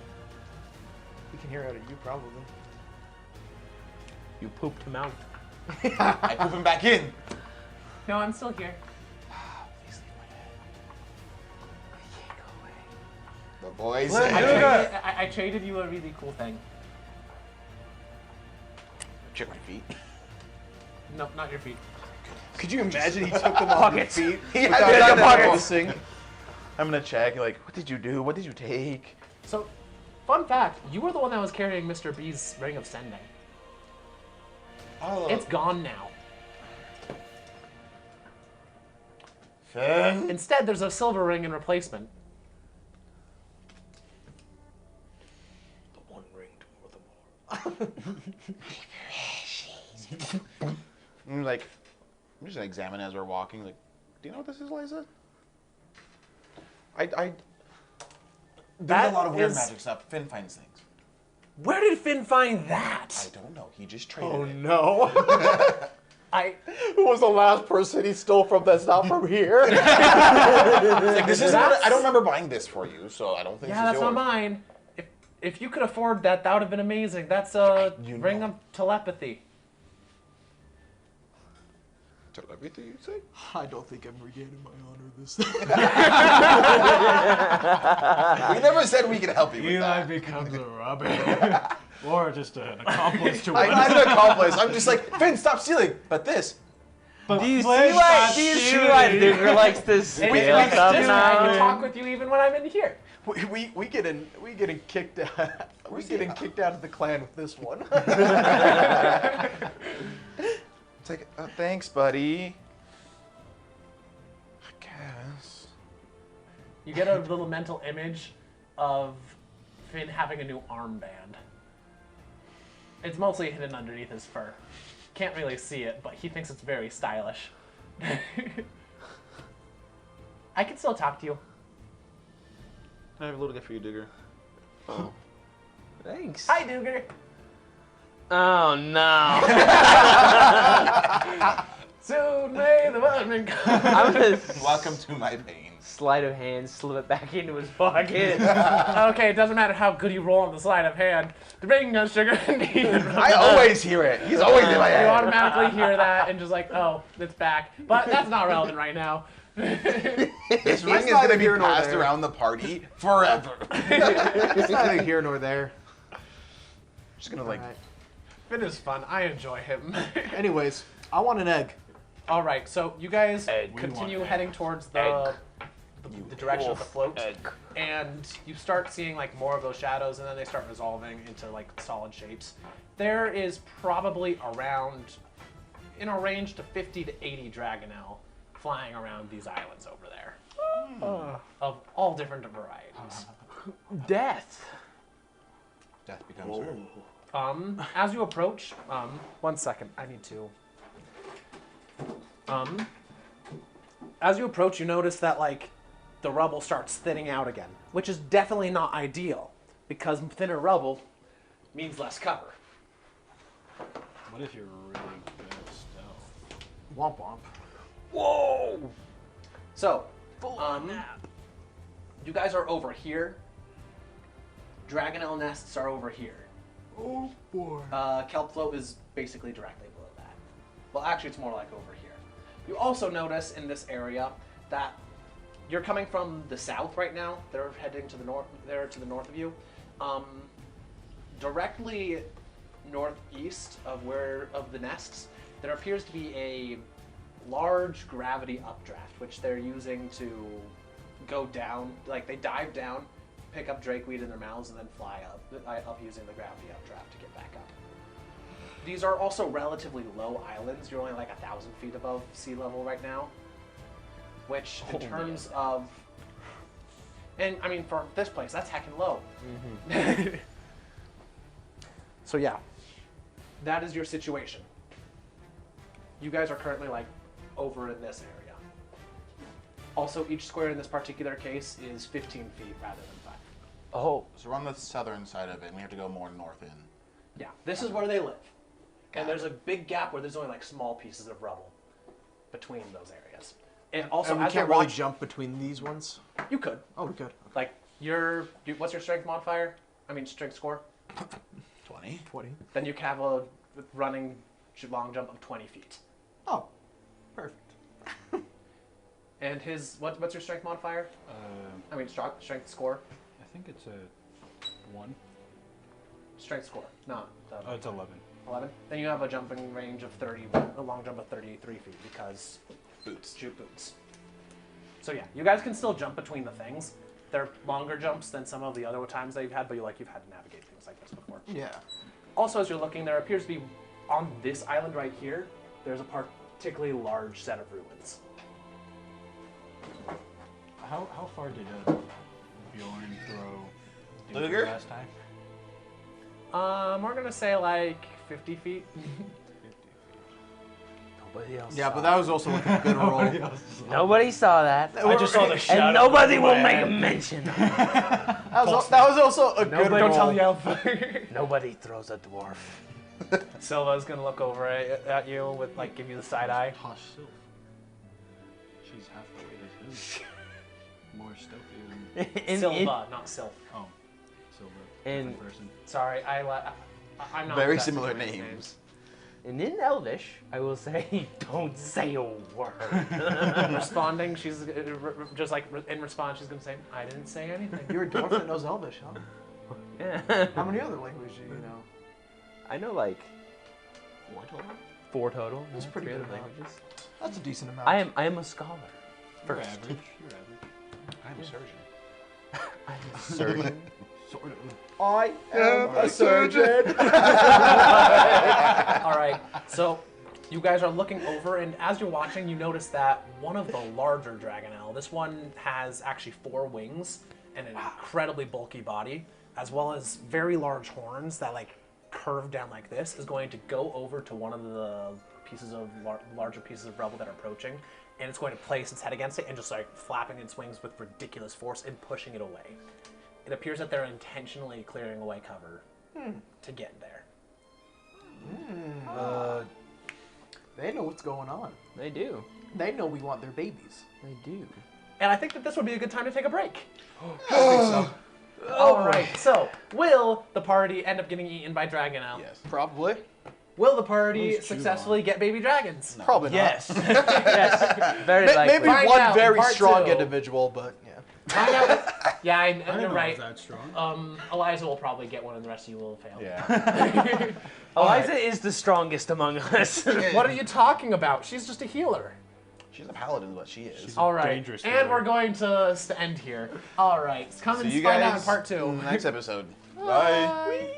We can hear out of you probably. You pooped him out. I poop him back in. No, I'm still here. The boys. I traded you a really cool thing. Check my feet. No, not your feet. Could you imagine he took them off your feet? Yeah, without pockets. noticing? I'm gonna check. Like, what did you do? What did you take? So, fun fact, you were the one that was carrying Mr. B's Ring of Sending. Oh, It's gone now. Finn. Instead, there's a silver ring in replacement. The one ring to rule them all. I'm just gonna examine as we're walking. Like, do you know what this is, Liza? There's That a lot of weird is- magic stuff. Finn finds things. Where did Finn find that? I don't know. He just traded Oh it. no. Who was the last person he stole from that's not from here? It's like, this isn't. I don't remember buying this for you, so I don't think. Yeah, this that's is not yours. mine. If you could afford that, that would have been amazing. That's a You ring know. of telepathy. Telepathy, you say? I don't think I'm regaining my honor this We never said we could help you with Eli that. becomes a robber. Or just an accomplice to I'm one. not an accomplice. I'm just like, Finn, stop stealing. But this. But Do you see Flash why? got Do you see shooting. why Digger likes to steal It's stuff different. I can now? talk with you even when I'm in here. we getting kicked out. We getting kicked out of the clan with this one. It's like, thanks, buddy. I guess. You get a little mental image of Finn having a new armband. It's mostly hidden underneath his fur. Can't really see it, but he thinks it's very stylish. I can still talk to you. I have a little gift for you, Digger. Thanks. Hi, Duger. Oh no. Soon may the woodman come. I'm gonna Welcome to my pain. sleight of hand, slip it back into his pocket. Okay, it doesn't matter how good you roll on the sleight of hand. The bacon gun sugar indeed. I always hear it. He's always in my You head. automatically hear that and just like, oh, it's back. But that's not relevant right now. This ring is neither gonna be here nor passed there. around the party forever. It's neither here nor there. Just gonna like. Alright. It is fun. I enjoy him. Anyways, I want an egg. All right, so you guys Egg. continue heading towards the direction of the float, and you start seeing like more of those shadows, and then they start resolving into like solid shapes. There is probably around, in a range to 50 to 80 Dragonel flying around these islands over there, of all different varieties. Death. Death becomes her. As you approach, 1 second, I need to. As you approach, you notice that like the rubble starts thinning out again, which is definitely not ideal because thinner rubble means less cover. What if you're really good at stealth? Womp womp. Whoa. So, you guys are over here. Dragonel nests are over here. Oh boy. Kelp float is basically directly below that. Well, actually, it's more like over here. You also notice in this area that you're coming from the south right now. They're heading to the north. They're to the north of you. Directly northeast of the nests, there appears to be a large gravity updraft, which they're using to go down. Like they dive down, pick up drakeweed in their mouths, and then fly up using the gravity updraft to get back up. These are also relatively low islands. You're only like 1,000 feet above sea level right now, which in terms of, and I mean for this place, that's heckin' low. So yeah, that is your situation. You guys are currently like over in this area. Also, each square in this particular case is 15 feet rather than 5. Oh. So we're on the southern side of it, and we have to go more north in. Yeah, this is where they live. And there's a big gap where there's only like small pieces of rubble between those areas. And also, And we as you're can't really watching, jump between these ones. you could. Oh, we could. Like, what's your strength modifier? I mean, strength score? 20. 20. Then you can have a running long jump of 20 feet. Oh, perfect. And what's your strength modifier? I mean, strength score? I think it's a 1. Strength score, not Oh, it's 11. 11. Then you have a jumping range of 30, a long jump of 33 feet because Boots. jute boots. So yeah, you guys can still jump between the things. They're longer jumps than some of the other times that you've had, but you've had to navigate things like this before. Yeah. Also, as you're looking, there appears to be, on this island right here, there's a particularly large set of ruins. How far did Bjorn throw Duke Luger? last time? We're gonna say like 50 feet. 50 feet. Nobody else. Yeah, saw but that was also like a good roll. Nobody saw that. I just saw the shadow. And nobody in will my make head. a mention of it. That was also a good Nobody- roll. Don't tell the elf. Nobody throws a dwarf. Silva's gonna look over at you with like give you the side eye. Tosh Sylph. She's half the weight as him. More stealthy than... Silva, not Sylph. Oh. Silver. And- Different person. Sorry, I'm not. Very the best at similar doing names. And in Elvish, I will say, don't say a word. Responding, she's just like in response, she's gonna say, "I didn't say anything." You're a dwarf that knows Elvish, huh? Yeah. How many other languages do you know? I know like 4 total? 4 total. That's yeah, pretty 3 good other amount. languages. That's a decent amount. I am a scholar. You're First. average. You're average. I'm a surgeon. I'm a surgeon. Sort of. I am a surgeon. All right, so you guys are looking over, and as you're watching, you notice that one of the larger Dragonel, this one has actually 4 wings and an incredibly bulky body, as well as very large horns that like curve down like this, is going to go over to one of the pieces of larger pieces of rubble that are approaching, and it's going to place its head against it and just like flapping its wings with ridiculous force and pushing it away. It appears that they're intentionally clearing away cover to get there. They know what's going on. They do. They know we want their babies. They do. And I think that this would be a good time to take a break. I think so. All right. So, will the party end up getting eaten by Dragon now? Yes. Probably. Will the party Who's successfully get baby dragons? Probably not. Yes. yes. Very likely. Maybe Find one out in very part strong 2. individual, but yeah. Find out. Yeah, I you're didn't know it right. was that strong. Eliza will probably get one, and the rest of you will fail. Yeah. Eliza is the strongest among us. What are you talking about? She's just a healer. She's a paladin, but she is. She's a All right, dangerous and healer. we're going to end here. All right, come and See you find out in guys part 2. next episode. Bye. Bye.